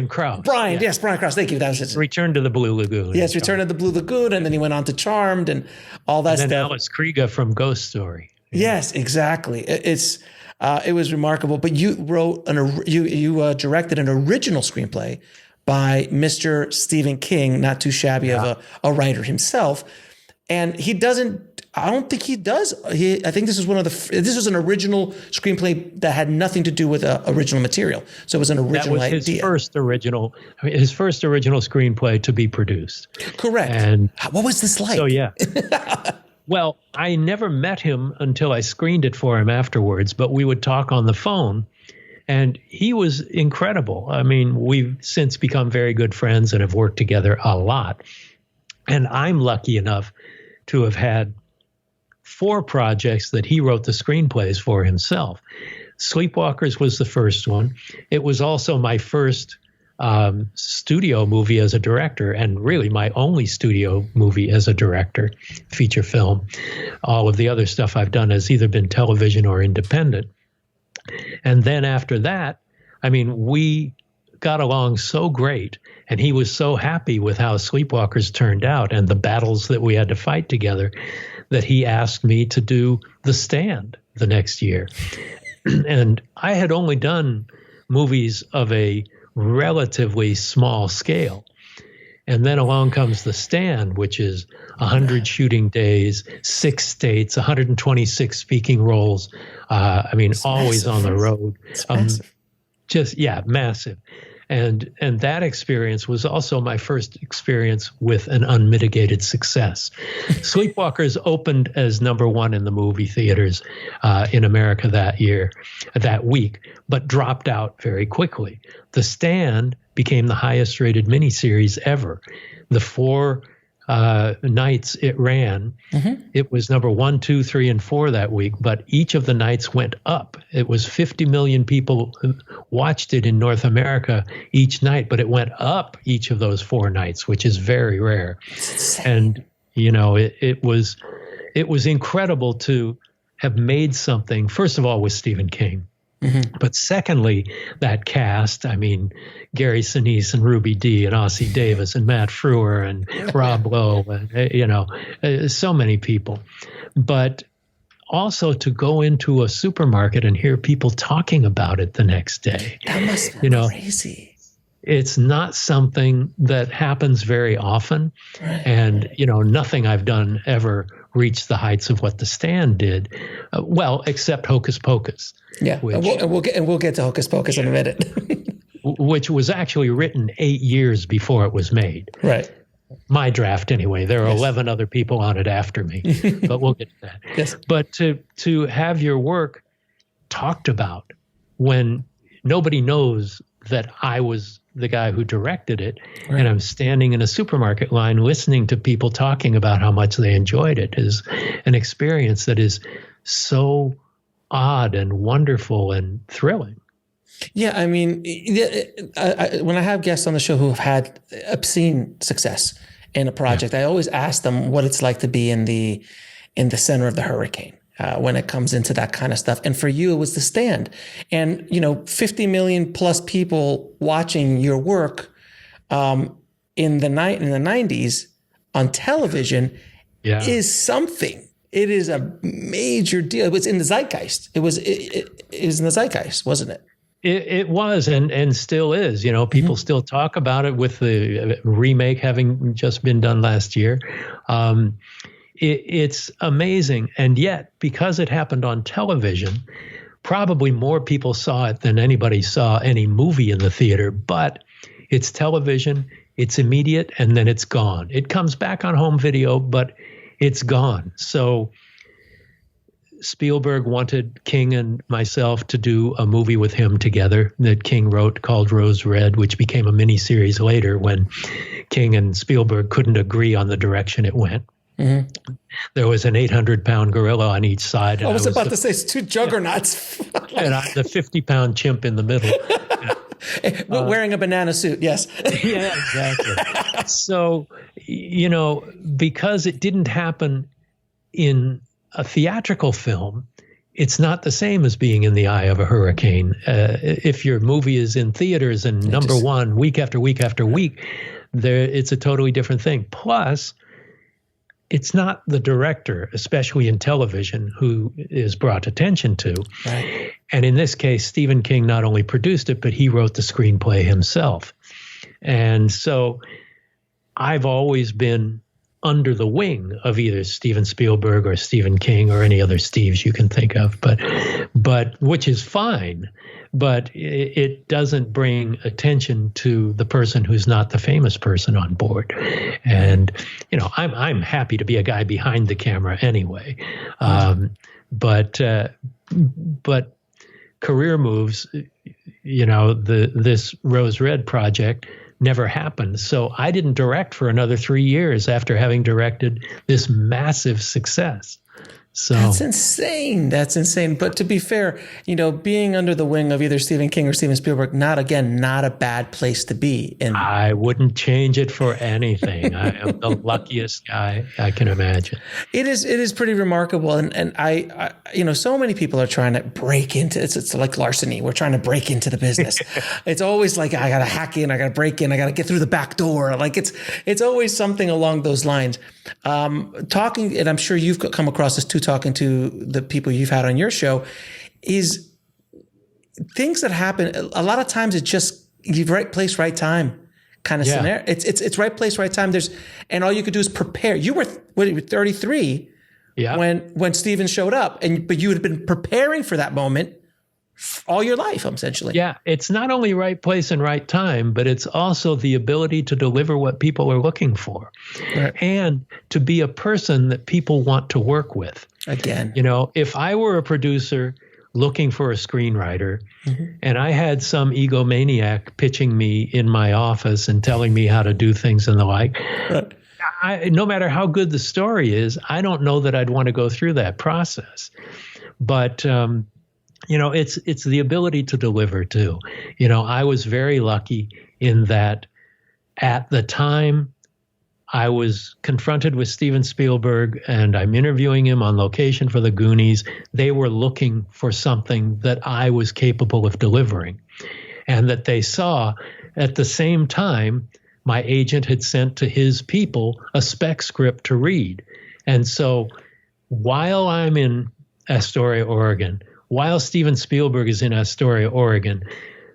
[SPEAKER 5] Krause.
[SPEAKER 6] Brian Krause. Thank you. That was his
[SPEAKER 5] Return to the Blue Lagoon.
[SPEAKER 6] Yes, Return to the Blue Lagoon, and then he went on to Charmed and all that
[SPEAKER 5] and then
[SPEAKER 6] stuff.
[SPEAKER 5] Alice Krieger from Ghost Story.
[SPEAKER 6] Yeah. Yes, exactly. It was remarkable. But you wrote you directed an original screenplay by Mr. Stephen King, not too shabby of a writer himself, and he doesn't. I don't think he does. I think this is this was an original screenplay that had nothing to do with original material. So it was an original idea.
[SPEAKER 5] That was his first original screenplay to be produced.
[SPEAKER 6] Correct.
[SPEAKER 5] And
[SPEAKER 6] what was this like?
[SPEAKER 5] So yeah. Well, I never met him until I screened it for him afterwards, but we would talk on the phone, and he was incredible. I mean, we've since become very good friends and have worked together a lot. And I'm lucky enough to have had 4 projects that he wrote the screenplays for himself. Sleepwalkers was the first one. It was also my first studio movie as a director, and really my only studio movie as a director, feature film. All of the other stuff I've done has either been television or independent. And then after that, I mean, we got along so great, and he was so happy with how Sleepwalkers turned out and the battles that we had to fight together that he asked me to do The Stand the next year. And I had only done movies of a relatively small scale. And then along comes The Stand, which is 100 shooting days, 6 states, 126 speaking roles. I mean, it's always massive. On the road.
[SPEAKER 6] It's massive.
[SPEAKER 5] Massive. And that experience was also my first experience with an unmitigated success. Sleepwalkers opened as #1 in the movie theaters in America that week, but dropped out very quickly. The Stand became the highest rated miniseries ever. The 4 nights it ran, it was #1, 2, 3, and 4 that week, but each of the nights went up. It was 50 million people who watched it in North America each night, but it went up each of those 4 nights, which is very rare. And, you know, it was incredible to have made something, first of all, with Stephen King. But secondly, that cast, I mean, Gary Sinise and Ruby Dee and Ossie Davis and Matt Frewer and Rob Lowe, and, you know, so many people. But also to go into a supermarket and hear people talking about it the next day.
[SPEAKER 6] That must have been crazy.
[SPEAKER 5] It's not something that happens very often. Right. And, you know, nothing I've done ever reached the heights of what The Stand did. Well, except Hocus Pocus.
[SPEAKER 6] Yeah,
[SPEAKER 5] which,
[SPEAKER 6] we'll get to Hocus Pocus in a minute.
[SPEAKER 5] Which was actually written 8 years before it was made.
[SPEAKER 6] Right.
[SPEAKER 5] My draft, anyway. There are 11 other people on it after me, but we'll get to that.
[SPEAKER 6] Yes.
[SPEAKER 5] But to have your work talked about when nobody knows that I was the guy who directed it, right, and I'm standing in a supermarket line listening to people talking about how much they enjoyed it is an experience that is so odd and wonderful and thrilling.
[SPEAKER 6] Yeah, I mean, when I have guests on the show who have had obscene success in a project, I always ask them what it's like to be in the center of the hurricane when it comes into that kind of stuff. And for you, it was The Stand. And, you know, 50 million plus people watching your work in the 90s on television is something. It is a major deal. It was in the zeitgeist. It was in the zeitgeist, wasn't it?
[SPEAKER 5] It was and still is. You know, people still talk about it with the remake having just been done last year. It's amazing. And yet, because it happened on television, probably more people saw it than anybody saw any movie in the theater. But it's television, it's immediate, and then it's gone. It comes back on home video, but it's gone. So Spielberg wanted King and myself to do a movie with him together that King wrote called Rose Red, which became a miniseries later when King and Spielberg couldn't agree on the direction it went. There was an 800-pound gorilla on each side.
[SPEAKER 6] I was about to say it's 2 juggernauts.
[SPEAKER 5] And the 50-pound chimp in the middle.
[SPEAKER 6] Wearing a banana suit, yes.
[SPEAKER 5] Yeah, exactly. So, you know, because it didn't happen in a theatrical film, it's not the same as being in the eye of a hurricane. If your movie is in theaters and #1 week after week after week, it's a totally different thing. Plus, it's not the director, especially in television, who is brought attention to.
[SPEAKER 6] Right.
[SPEAKER 5] And in this case, Stephen King not only produced it, but he wrote the screenplay himself. And so I've always been under the wing of either Steven Spielberg or Stephen King or any other Steves you can think of, but which is fine. But it doesn't bring attention to the person who's not the famous person on board. And, you know, I'm happy to be a guy behind the camera anyway. But career moves, you know, this Rose Red project never happened. So I didn't direct for another 3 years after having directed this massive success. So
[SPEAKER 6] that's insane. That's insane. But to be fair, you know, being under the wing of either Stephen King or Steven Spielberg, not a bad place to be. And
[SPEAKER 5] I wouldn't change it for anything. I am the luckiest guy I can imagine.
[SPEAKER 6] It is pretty remarkable. And I you know, so many people are trying to break into it's like larceny. We're trying to break into the business. It's always like, I got to hack in, I got to break in, I got to get through the back door. Like it's always something along those lines. Talking, and I'm sure you've come across this too, talking to the people you've had on your show, is things that happen. A lot of times it's just right place, right time kind of scenario. It's right place, right time. And all you could do is prepare. You were 33 when Steven showed up, but you had been preparing for that moment all your life, essentially.
[SPEAKER 5] Yeah, it's not only right place and right time, but it's also the ability to deliver what people are looking for, right, and to be a person that people want to work with.
[SPEAKER 6] Again,
[SPEAKER 5] you know, if I were a producer looking for a screenwriter, and I had some egomaniac pitching me in my office and telling me how to do things and the like, no matter how good the story is, I don't know that I'd want to go through that process. But you know, it's the ability to deliver too. You know, I was very lucky in that at the time I was confronted with Steven Spielberg and I'm interviewing him on location for the Goonies. They were looking for something that I was capable of delivering, and that they saw at the same time my agent had sent to his people a spec script to read. And so while I'm in Astoria, Oregon, while Steven Spielberg is in Astoria, Oregon,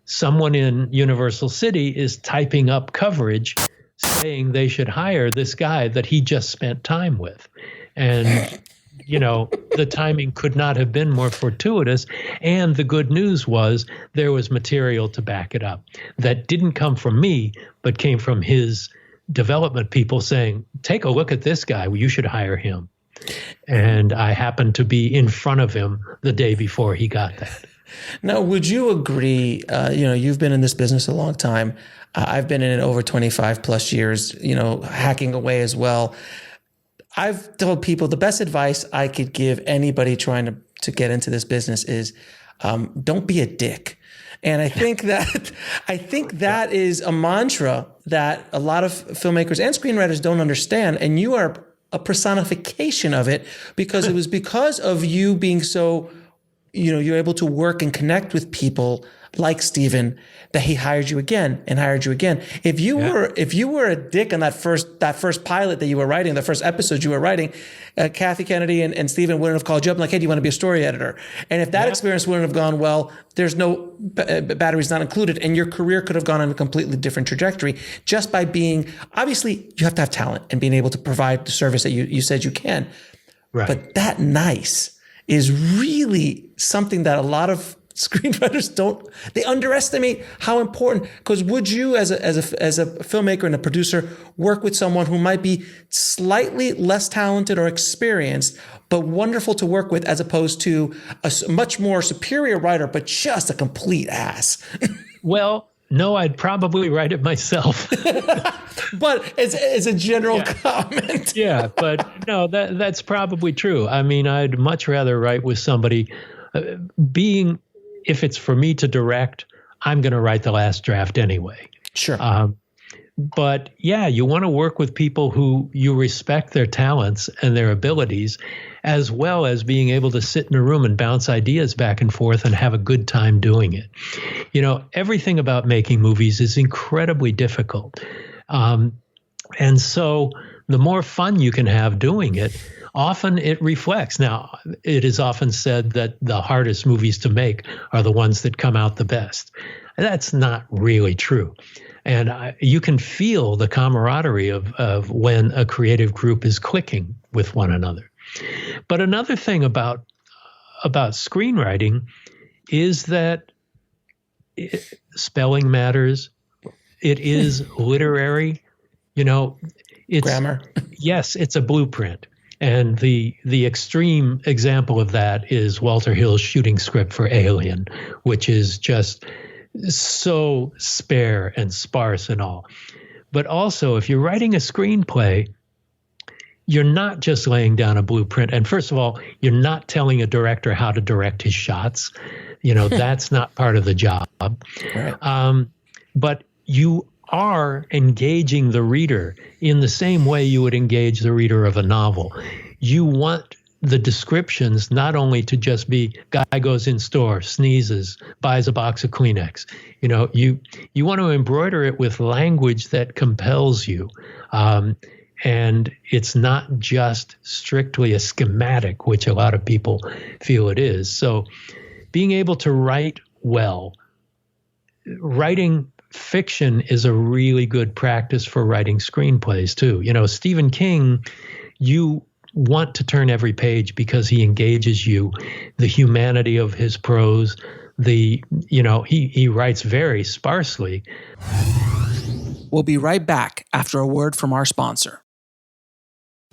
[SPEAKER 5] someone in Universal City is typing up coverage saying they should hire this guy that he just spent time with. And, you know, the timing could not have been more fortuitous. And the good news was there was material to back it up that didn't come from me, but came from his development people saying, take a look at this guy. You should hire him. And I happened to be in front of him the day before he got that.
[SPEAKER 6] Now, would you agree, you know, you've been in this business a long time. I've been in it over 25 plus years, you know, hacking away as well. I've told people the best advice I could give anybody trying to get into this business is don't be a dick. And I think that is a mantra that a lot of filmmakers and screenwriters don't understand. And you are a personification of it, because it was because of you being so, you know, you're able to work and connect with people like Steven that he hired you again and hired you again. If you were a dick on that first pilot that you were writing, the first episode you were writing, Kathy Kennedy and Steven wouldn't have called you up and like, hey, do you want to be a story editor? And if that experience wouldn't have gone well, there's no batteries not included, and your career could have gone on a completely different trajectory just by being, obviously you have to have talent and being able to provide the service that you said you can.
[SPEAKER 5] Right.
[SPEAKER 6] But that nice is really something that a lot of screenwriters they underestimate how important, because would you as a filmmaker and a producer work with someone who might be slightly less talented or experienced, but wonderful to work with, as opposed to a much more superior writer, but just a complete ass?
[SPEAKER 5] Well, no, I'd probably write it myself.
[SPEAKER 6] But it's a general comment.
[SPEAKER 5] Yeah, but no, that's probably true. I mean, I'd much rather write with somebody if it's for me to direct, I'm going to write the last draft anyway.
[SPEAKER 6] Sure.
[SPEAKER 5] But yeah, you want to work with people who you respect their talents and their abilities, as well as being able to sit in a room and bounce ideas back and forth and have a good time doing it. You know, everything about making movies is incredibly difficult. And so the more fun you can have doing it, often it reflects. Now, it is often said that the hardest movies to make are the ones that come out the best. That's not really true. And you can feel the camaraderie of when a creative group is clicking with one another. But another thing about screenwriting is that spelling matters. It is literary. It's
[SPEAKER 6] grammar.
[SPEAKER 5] Yes, it's a blueprint. And the extreme example of that is Walter Hill's shooting script for Alien, which is just so spare and sparse and all. But also, if you're writing a screenplay, you're not just laying down a blueprint. And first of all, you're not telling a director how to direct his shots. That's not part of the job. Right. But you are engaging the reader in the same way you would engage the reader of a novel. You want the descriptions not only to just be guy goes in store, sneezes, buys a box of Kleenex. You want to embroider it with language that compels you. And it's not just strictly a schematic, which a lot of people feel it is. So being able to write well, writing fiction is a really good practice for writing screenplays too. Stephen King, you want to turn every page because he engages you, the humanity of his prose, he writes very sparsely.
[SPEAKER 4] We'll be right back after a word from our sponsor.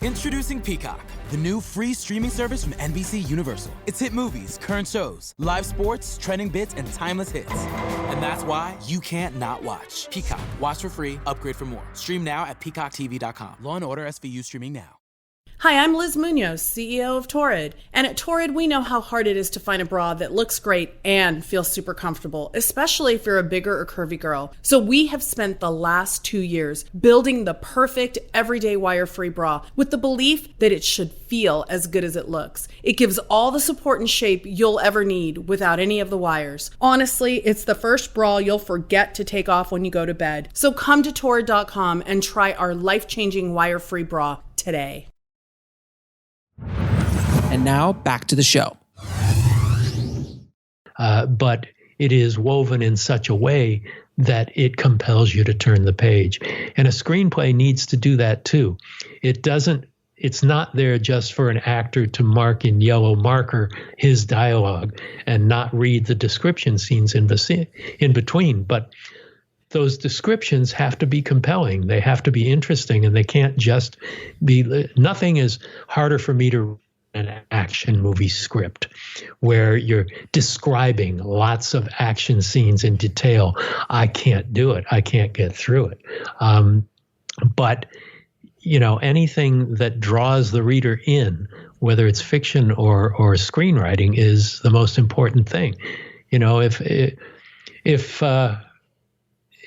[SPEAKER 1] Introducing Peacock, the new free streaming service from NBC Universal. It's hit movies, current shows, live sports, trending bits, and timeless hits. And that's why you can't not watch. Peacock. Watch for free. Upgrade for more. Stream now at peacocktv.com. Law & Order SVU streaming now.
[SPEAKER 2] Hi, I'm Liz Munoz, CEO of Torrid. And at Torrid, we know how hard it is to find a bra that looks great and feels super comfortable, especially if you're a bigger or curvy girl. So we have spent the last 2 years building the perfect everyday wire-free bra with the belief that it should feel as good as it looks. It gives all the support and shape you'll ever need without any of the wires. Honestly, it's the first bra you'll forget to take off when you go to bed. So come to Torrid.com and try our life-changing wire-free bra today.
[SPEAKER 4] And now back to the show.
[SPEAKER 5] But it is woven in such a way that it compels you to turn the page. And a screenplay needs to do that too. It's not there just for an actor to mark in yellow marker his dialogue and not read the description scenes in between. But those descriptions have to be compelling. They have to be interesting, and they can't just be. Nothing is harder for me to read an action movie script where you're describing lots of action scenes in detail. I can't do it. I can't get through it. But anything that draws the reader in, whether it's fiction or screenwriting, is the most important thing.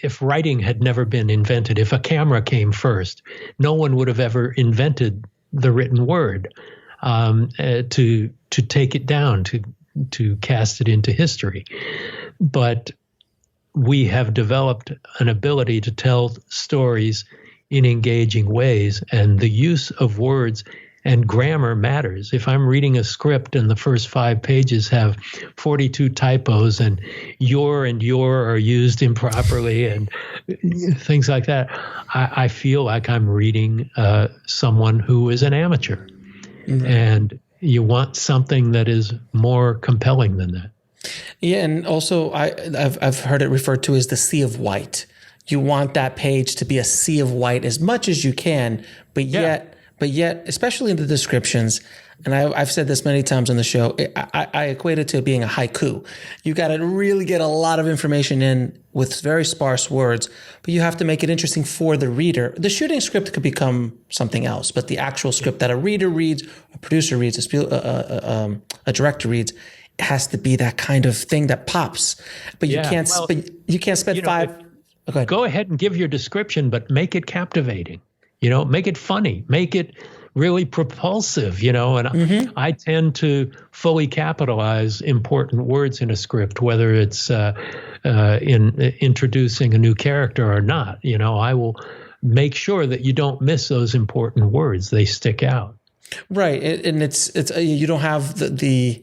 [SPEAKER 5] If writing had never been invented, if a camera came first, no one would have ever invented the written word to take it down, to cast it into history. But we have developed an ability to tell stories in engaging ways, and the use of words and grammar matters. If I'm reading a script and the first 5 pages have 42 typos and your are used improperly and things like that, I feel like I'm reading someone who is an amateur. Mm-hmm. And you want something that is more compelling than that.
[SPEAKER 6] Yeah, and also I've heard it referred to as the sea of white. You want that page to be a sea of white as much as you can, but yet, especially in the descriptions, and I've said this many times on the show, I equate it to being a haiku. You got to really get a lot of information in with very sparse words, but you have to make it interesting for the reader. The shooting script could become something else, but the actual script that a reader reads, a producer reads, a director reads, it has to be that kind of thing that pops. But you can't. But you can't spend
[SPEAKER 5] Go ahead and give your description, but make it captivating. Make it funny, make it really propulsive, and I tend to fully capitalize important words in a script, whether it's in introducing a new character or not. I will make sure that you don't miss those important words. They stick out.
[SPEAKER 6] Right. And it's you don't have the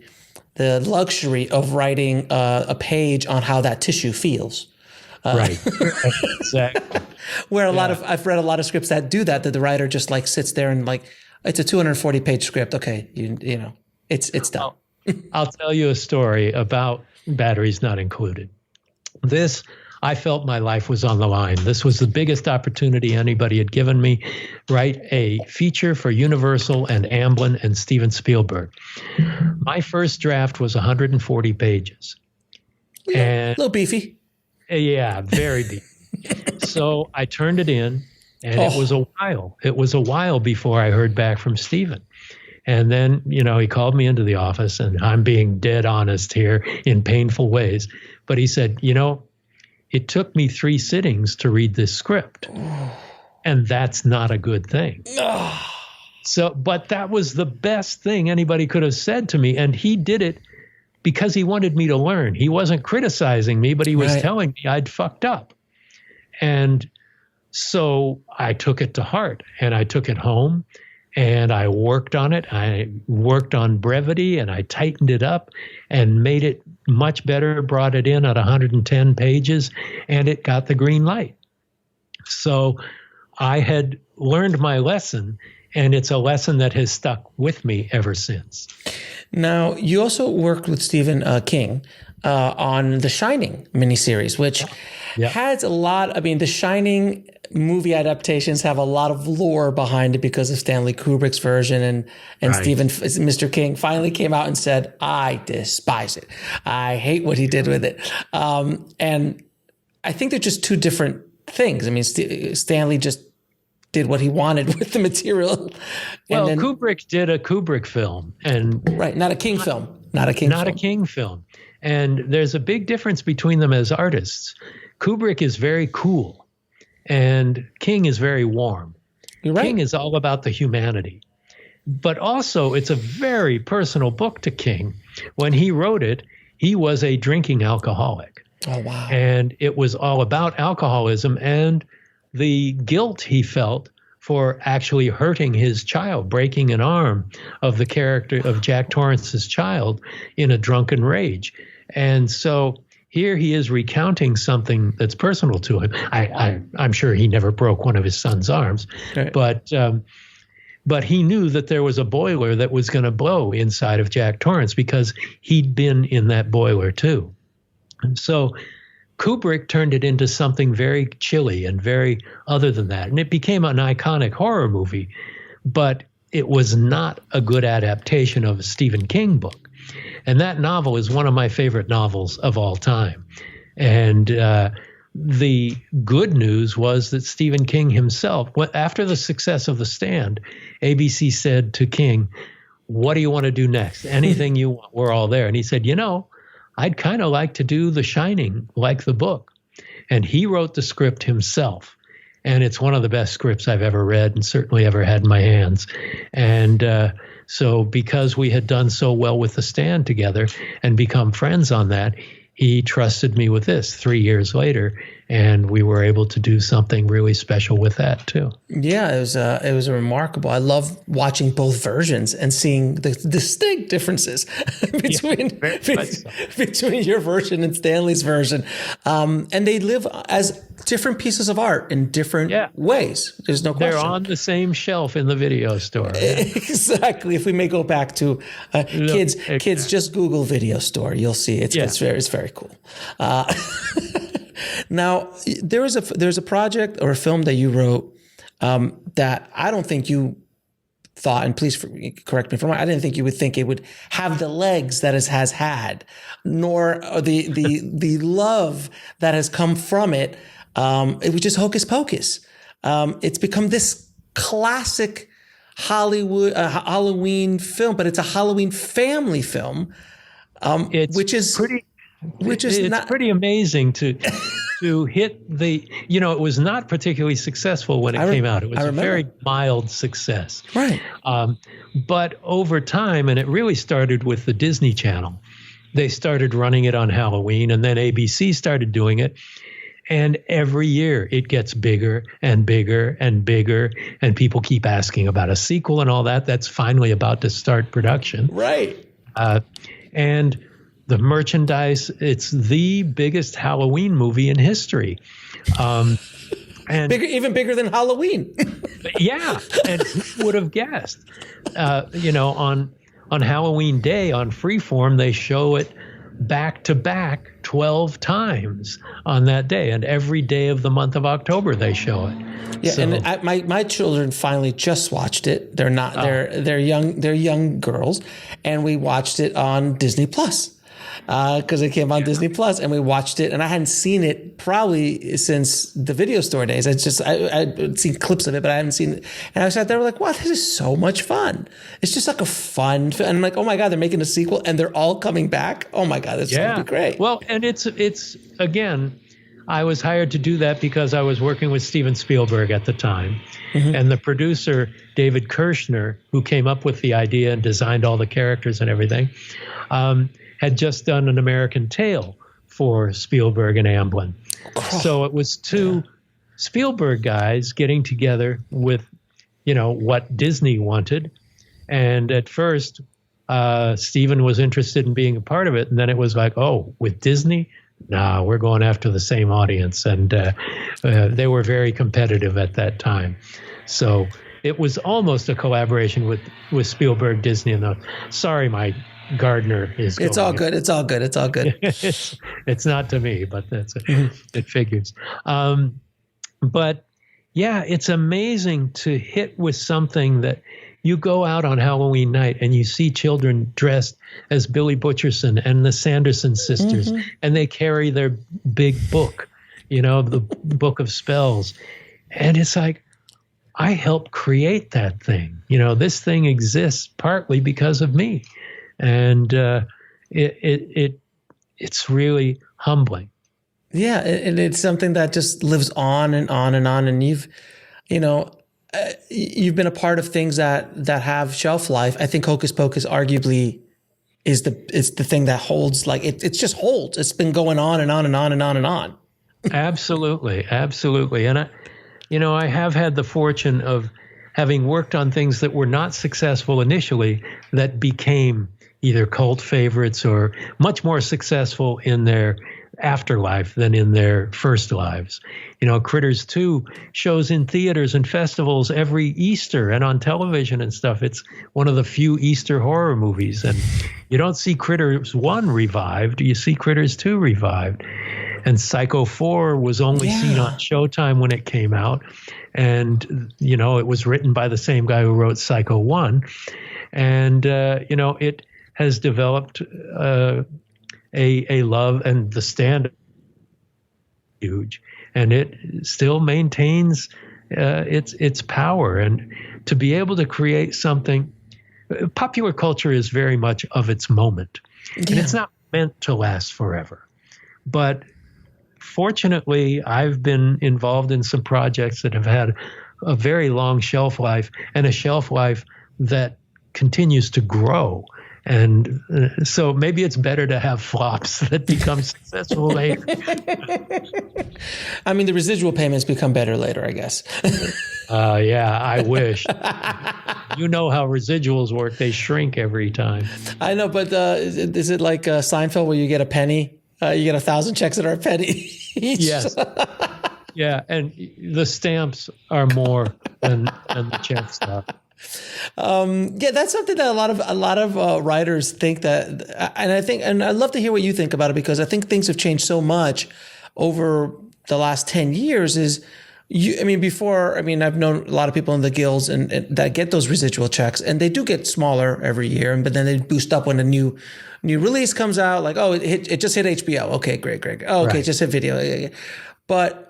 [SPEAKER 6] the luxury of writing a page on how that tissue feels.
[SPEAKER 5] Right. Exactly.
[SPEAKER 6] Where I've read a lot of scripts that do that the writer just like sits there and like, it's a 240 page script. Okay. You know, it's done.
[SPEAKER 5] I'll tell you a story about Batteries Not Included. I felt my life was on the line. This was the biggest opportunity anybody had given me, write a feature for Universal and Amblin and Steven Spielberg. My first draft was 140 pages.
[SPEAKER 6] A little beefy.
[SPEAKER 5] Yeah, very beefy. So I turned it in, and it was a while. It was a while before I heard back from Steven. And then, he called me into the office, and I'm being dead honest here in painful ways. But he said, it took me 3 sittings to read this script. And that's not a good thing. But that was the best thing anybody could have said to me. And he did it because he wanted me to learn. He wasn't criticizing me, but he was telling me I'd fucked up. And so I took it to heart, and I took it home. And I worked on it. I worked on brevity, and I tightened it up and made it much better, brought it in at 110 pages, and it got the green light. So I had learned my lesson, and it's a lesson that has stuck with me ever since.
[SPEAKER 6] Now, you also worked with Stephen King on the Shining miniseries, which has a lot. I mean, the Shining movie adaptations have a lot of lore behind it because of Stanley Kubrick's version, and Mr. King finally came out and said, "I despise it. I hate what he did with it." And I think they're just two different things. I mean, Stanley just did what he wanted with the material.
[SPEAKER 5] Well, Kubrick did a Kubrick film, and
[SPEAKER 6] not a King film. Not a King film. And there's a big difference between them as artists. Kubrick is very cool, and King is very warm. You're right.
[SPEAKER 5] King is all about the humanity. But also, it's a very personal book to King. When he wrote it, he was a drinking alcoholic.
[SPEAKER 6] Oh, wow.
[SPEAKER 5] And it was all about alcoholism and the guilt he felt for actually hurting his child, breaking an arm of the character of Jack Torrance's child in a drunken rage. And so here he is recounting something that's personal to him. I'm sure he never broke one of his son's arms, right. But he knew that there was a boiler that was going to blow inside of Jack Torrance because he'd been in that boiler too. And so Kubrick turned it into something very chilly and very other than that. And it became an iconic horror movie, but it was not a good adaptation of a Stephen King book. And that novel is one of my favorite novels of all time. And the good news was that Stephen King himself, after the success of The Stand, ABC said to King, "What do you want to do next? Anything you want, we're all there." And he said, I'd kind of like to do The Shining like the book. And he wrote the script himself. And it's one of the best scripts I've ever read and certainly ever had in my hands. And so because we had done so well with The Stand together and become friends on that, he trusted me with this 3 years later, and we were able to do something really special with that too. Yeah,
[SPEAKER 6] it was remarkable. I love watching both versions and seeing the distinct differences between your version and Stanley's version. And they live as different pieces of art in different ways. There's no question.
[SPEAKER 5] They're on the same shelf in the video store. Yeah.
[SPEAKER 6] Exactly. If we may go back to kids, just Google video store. You'll see it's very cool. Now, there's a project or a film that you wrote that I don't think you thought, and please correct me if I'm wrong, I didn't think you would think it would have the legs that it has had, nor the love that has come from it. It was just Hocus Pocus. It's become this classic Hollywood Halloween film, but it's a Halloween family film, which is pretty amazing
[SPEAKER 5] to hit the, it was not particularly successful when it came out. It was a very mild success.
[SPEAKER 6] Right.
[SPEAKER 5] But over time, and it really started with the Disney Channel, they started running it on Halloween, and then ABC started doing it. And every year it gets bigger and bigger and bigger, and people keep asking about a sequel and all that. That's finally about to start production.
[SPEAKER 6] Right.
[SPEAKER 5] And the merchandise, it's the biggest Halloween movie in history. And
[SPEAKER 6] even bigger than Halloween.
[SPEAKER 5] Yeah, and who would have guessed? On Halloween Day on Freeform, they show it back to back 12 times on that day, and every day of the month of October they show it.
[SPEAKER 6] Yeah, so, and my children finally just watched it. They're not they're young girls, and we watched it on Disney Plus. Because it came on Disney Plus, and we watched it, and I hadn't seen it probably since the video store days. I'd seen clips of it, but I hadn't seen it. And I sat there like, wow, this is so much fun. It's just like a fun film. And I'm like, oh my God, they're making a sequel and they're all coming back. Oh my God, that's going to be great.
[SPEAKER 5] Well, and it's again, I was hired to do that because I was working with Steven Spielberg at the time. Mm-hmm. And the producer, David Kirshner, who came up with the idea and designed all the characters and everything, had just done An American Tail for Spielberg and Amblin. Oh, so it was two Spielberg guys getting together with, what Disney wanted. And at first, Steven was interested in being a part of it. And then it was like, oh, with Disney? No, we're going after the same audience. And they were very competitive at that time. So it was almost a collaboration with Spielberg, Disney, and sorry, my Gardner is.
[SPEAKER 6] It's all good. It's all good. It's all good.
[SPEAKER 5] It's not to me, but it figures. But yeah, it's amazing to hit with something that you go out on Halloween night and you see children dressed as Billy Butcherson and the Sanderson sisters, and they carry their big book, the book of spells, and it's like, I helped create that thing. This thing exists partly because of me. And it's really humbling.
[SPEAKER 6] Yeah, and it's something that just lives on and on and on. And you've been a part of things that have shelf life. I think Hocus Pocus arguably is the thing that holds, like it just holds. It's been going on and on and on and on and on.
[SPEAKER 5] Absolutely, absolutely. And I have had the fortune of having worked on things that were not successful initially that became either cult favorites or much more successful in their afterlife than in their first lives. Critters 2 shows in theaters and festivals every Easter and on television and stuff. It's one of the few Easter horror movies. And you don't see Critters 1 revived, you see Critters 2 revived. And Psycho 4 was only seen on Showtime when it came out. And, it was written by the same guy who wrote Psycho 1. And, it has developed a love, and the stand huge, and it still maintains its power. And to be able to create something, popular culture is very much of its moment, and it's not meant to last forever. But fortunately, I've been involved in some projects that have had a very long shelf life, and a shelf life that continues to grow. And so maybe it's better to have flops that become successful later.
[SPEAKER 6] I mean, the residual payments become better later, I guess.
[SPEAKER 5] Yeah, I wish. You know how residuals work. They shrink every time.
[SPEAKER 6] I know, but is it like Seinfeld where you get a penny? You get 1,000 checks that are a penny each?
[SPEAKER 5] Yes. Yeah, and the stamps are more than the check stuff.
[SPEAKER 6] That's something that a lot of writers think that, and I'd love to hear what you think about it, because I think things have changed so much over the last 10 years. I've known a lot of people in the guilds and that get those residual checks, and they do get smaller every year, but then they boost up when a new release comes out, like, oh, it just hit HBO. Okay, great. Oh, okay, right. It just hit video. But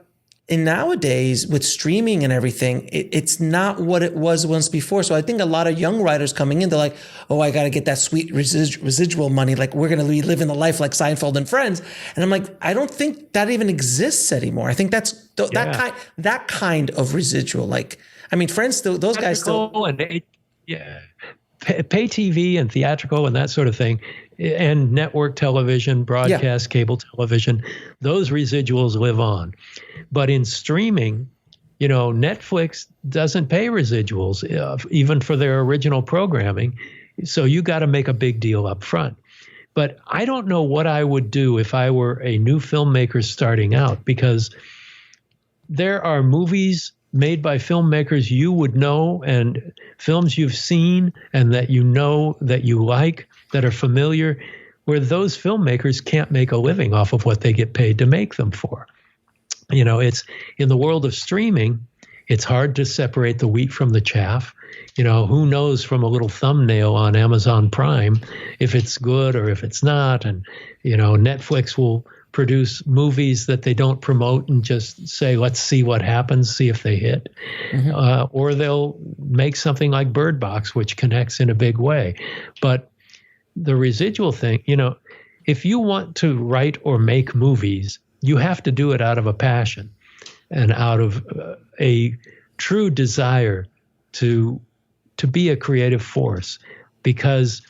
[SPEAKER 6] and nowadays, with streaming and everything, it's not what it was once before. So I think a lot of young writers coming in, they're like, oh, I got to get that sweet residual money. Like, we're going to be living the life like Seinfeld and Friends. And I'm like, I don't think that even exists anymore. I think that's that kind of residual. Like, I mean, Friends, still, those guys still.
[SPEAKER 5] Pay TV and theatrical and that sort of thing, and network television, broadcast, cable television, those residuals live on. But in streaming, Netflix doesn't pay residuals, even for their original programming. So you got to make a big deal up front. But I don't know what I would do if I were a new filmmaker starting out, because there are movies made by filmmakers you would know and films you've seen and that you know that you like, that are familiar, where those filmmakers can't make a living off of what they get paid to make them for. You know, it's in the world of streaming, it's hard to separate the wheat from the chaff. You know, who knows from a little thumbnail on Amazon Prime if it's good or if it's not. And, you know, Netflix will produce movies that they don't promote and just say, let's see what happens, see if they hit. Or they'll make something like Bird Box, which connects in a big way. But the residual thing, you know, if you want to write or make movies, you have to do it out of a passion and out of a true desire to be a creative force. Because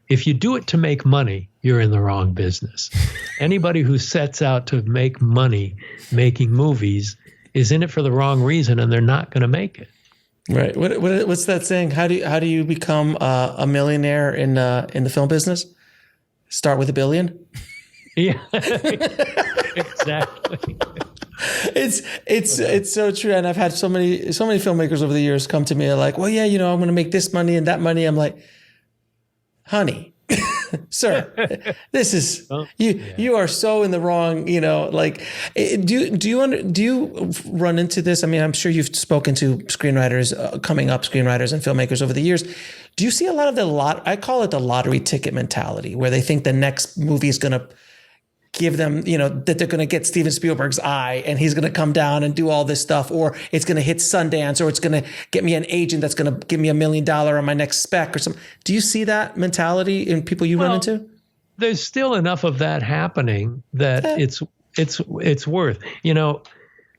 [SPEAKER 5] if you do it to make money, you're in the wrong business. Anybody who sets out to make money making movies is in it for the wrong reason, and they're not going to make it.
[SPEAKER 6] Right. What's that saying? How do you become a millionaire in the film business? Start with $1 billion.
[SPEAKER 5] Yeah, exactly.
[SPEAKER 6] It's so true, and I've had so many filmmakers over the years come to me like, well, yeah, you know, I'm going to make this money and that money. I'm like, honey, sir, this is you are so in the wrong. You know, like, do you run into this? I mean, I'm sure you've spoken to screenwriters, coming up screenwriters and filmmakers over the years. Do you see a lot of I call it the lottery ticket mentality, where they think the next movie is going to give them, you know, that they're going to get Steven Spielberg's eye and he's going to come down and do all this stuff, or it's going to hit Sundance, or it's going to get me an agent that's going to give me $1 million on my next spec or something. Do you see that mentality in people you run into?
[SPEAKER 5] There's still enough of that happening that it's worth, you know,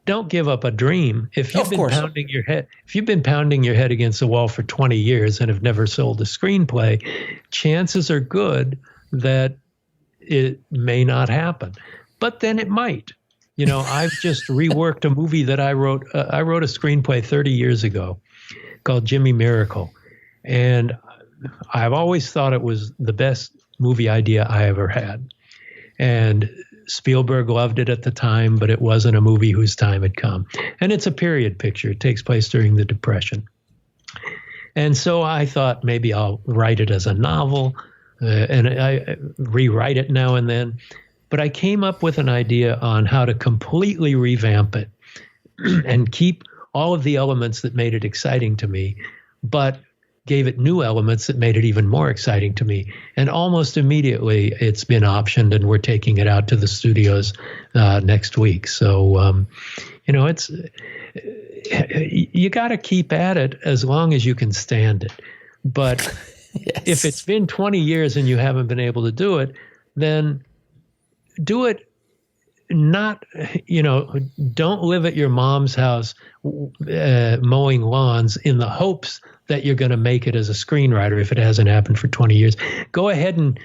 [SPEAKER 5] don't give up a dream. If you've been pounding your head against the wall for 20 years and have never sold a screenplay, chances are good that it may not happen, but then it might. You know, I've just reworked a movie that I wrote. I wrote a screenplay 30 years ago called Jimmy Miracle. And I've always thought it was the best movie idea I ever had. And Spielberg loved it at the time, but it wasn't a movie whose time had come. And it's a period picture. It takes place during the Depression. And so I thought maybe I'll write it as a novel. And I rewrite it now and then. But I came up with an idea on how to completely revamp it and keep all of the elements that made it exciting to me, but gave it new elements that made it even more exciting to me. And almost immediately, it's been optioned, and we're taking it out to the studios next week. So, you know, you got to keep at it as long as you can stand it. But yes. If it's been 20 years and you haven't been able to do it, then do it not, you know, don't live at your mom's house mowing lawns in the hopes that you're going to make it as a screenwriter if it hasn't happened for 20 years. Go ahead and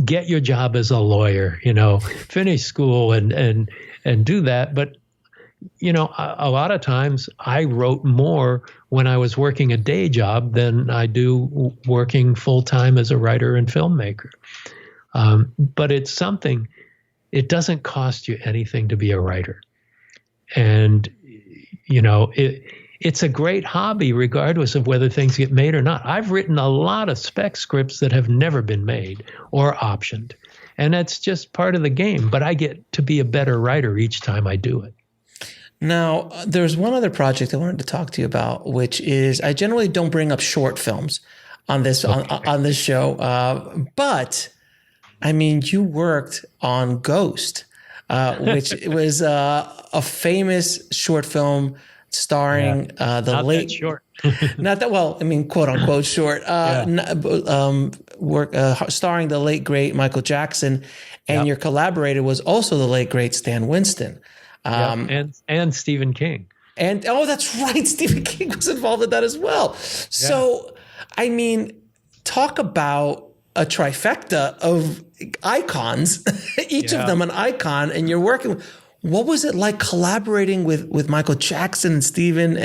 [SPEAKER 5] get your job as a lawyer, you know, finish school and do that. But, you know, a lot of times I wrote more when I was working a day job than I do working full time as a writer and filmmaker. But it's something, it doesn't cost you anything to be a writer. And, you know, it's a great hobby regardless of whether things get made or not. I've written a lot of spec scripts that have never been made or optioned. And that's just part of the game. But I get to be a better writer each time I do it.
[SPEAKER 6] Now, there's one other project I wanted to talk to you about, which is, I generally don't bring up short films on this on this show, but I mean, you worked on Ghost, which was a famous short film starring the late short, not that well, I mean, quote unquote short, starring the late great Michael Jackson, and your collaborator was also the late great Stan Winston.
[SPEAKER 5] And Stephen King.
[SPEAKER 6] And that's right, Stephen King was involved in that as well. So, I mean, talk about a trifecta of icons, each of them an icon, and you're working. What was it like collaborating with Michael Jackson and Stephen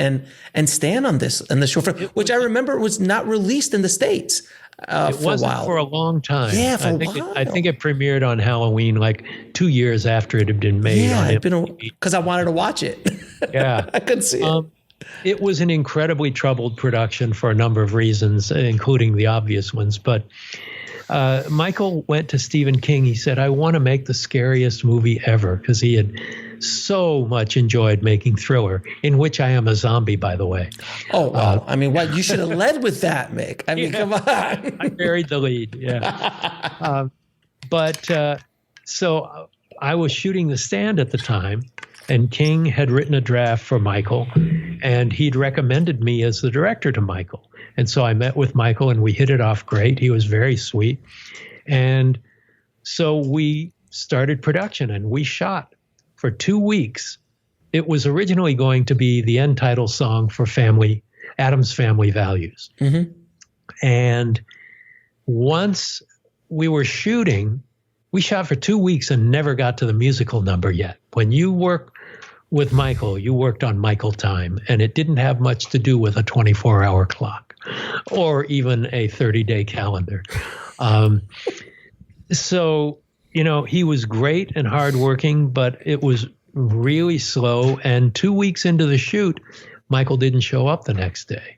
[SPEAKER 6] and Stan on this short film, which I remember was not released in the States
[SPEAKER 5] It wasn't for a long time.
[SPEAKER 6] Yeah, for a while.
[SPEAKER 5] I think it premiered on Halloween like 2 years after it had been made.
[SPEAKER 6] Yeah,
[SPEAKER 5] on
[SPEAKER 6] because I wanted to watch it.
[SPEAKER 5] Yeah.
[SPEAKER 6] I couldn't see it.
[SPEAKER 5] It was an incredibly troubled production for a number of reasons, including the obvious ones. But Michael went to Stephen King. He said, I want to make the scariest movie ever, because he had so much enjoyed making Thriller, in which I am a zombie, by the way.
[SPEAKER 6] Oh, wow. I mean, what? You should have led with that, Mick. I mean, come on.
[SPEAKER 5] I buried the lead, yeah. So I was shooting The Stand at the time, and King had written a draft for Michael, and he'd recommended me as the director to Michael. And so I met with Michael, and we hit it off great. He was very sweet. And so we started production, and we shot for 2 weeks. It was originally going to be the end title song for Addams Family Values. Mm-hmm. And once we were shooting, we shot for 2 weeks and never got to the musical number yet. When you work with Michael, you worked on Michael time, and it didn't have much to do with a 24-hour clock or even a 30-day calendar. So, he was great and hardworking, but it was really slow. And 2 weeks into the shoot, Michael didn't show up the next day.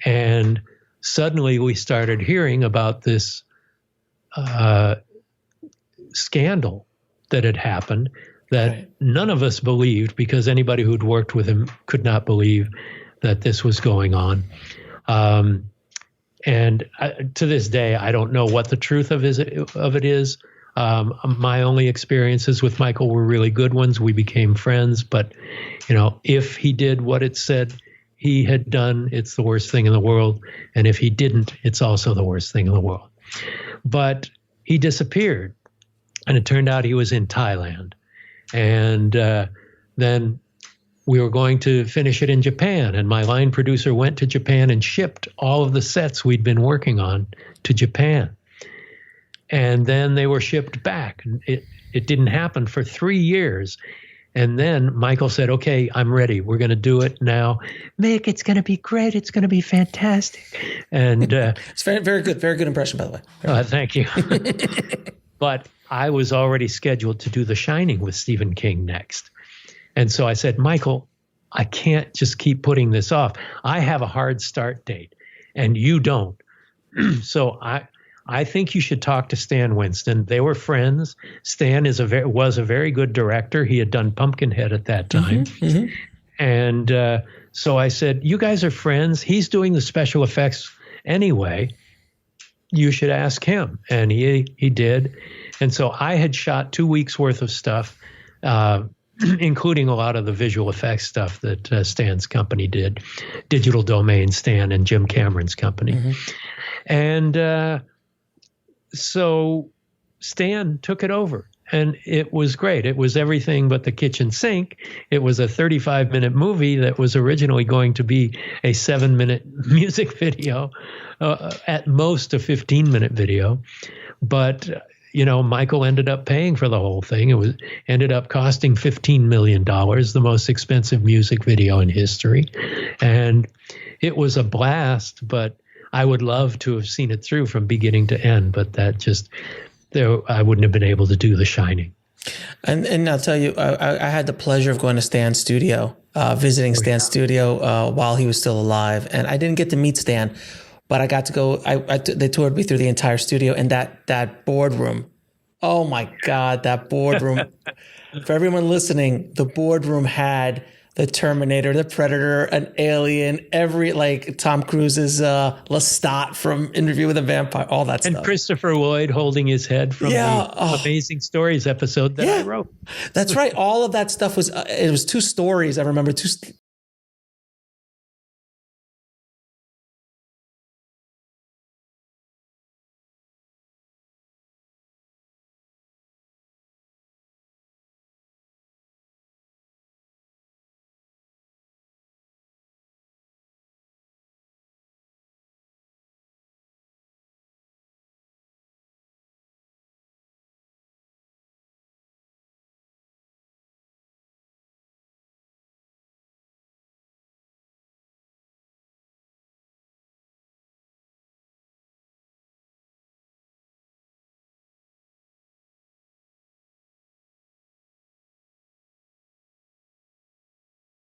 [SPEAKER 5] And suddenly we started hearing about this scandal that had happened that none of us believed, because anybody who'd worked with him could not believe that this was going on. And to this day, I don't know what the truth of it is. My only experiences with Michael were really good ones. We became friends, but if he did what it said he had done, it's the worst thing in the world. And if he didn't, it's also the worst thing in the world. But he disappeared, and it turned out he was in Thailand. And then we were going to finish it in Japan, and my line producer went to Japan and shipped all of the sets we'd been working on to Japan. And then they were shipped back. It didn't happen for 3 years. And then Michael said, okay, I'm ready. We're going to do it now. Mick, it's going to be great. It's going to be fantastic. And
[SPEAKER 6] it's very, very good. Very good impression, by the way.
[SPEAKER 5] Thank you. But I was already scheduled to do The Shining with Stephen King next. And so I said, Michael, I can't just keep putting this off. I have a hard start date, and you don't. So I think you should talk to Stan Winston. They were friends. Stan was a very good director. He had done Pumpkinhead at that time. Mm-hmm, mm-hmm. And so I said, you guys are friends. He's doing the special effects anyway. You should ask him. And he did. And so I had shot 2 weeks worth of stuff, including a lot of the visual effects stuff that Stan's company did, Digital Domain, Stan and Jim Cameron's company. Mm-hmm. And so Stan took it over, and it was great. It was everything but the kitchen sink. It was a 35-minute movie that was originally going to be a 7-minute music video, at most a 15-minute video. But Michael ended up paying for the whole thing. It ended up costing $15 million, the most expensive music video in history. And it was a blast, but I would love to have seen it through from beginning to end, but I wouldn't have been able to do The Shining.
[SPEAKER 6] And I'll tell you, I had the pleasure of going to Stan's studio, visiting Stan's studio while he was still alive. And I didn't get to meet Stan, but I got to go. They toured me through the entire studio, and that boardroom. Oh my God, that boardroom! For everyone listening, the boardroom had the Terminator, the Predator, an Alien, like Tom Cruise's Lestat from Interview with a Vampire, all that stuff.
[SPEAKER 5] And Christopher Lloyd holding his head from the Amazing Stories episode that I wrote.
[SPEAKER 6] That's right. All of that stuff it was 2 stories. I remember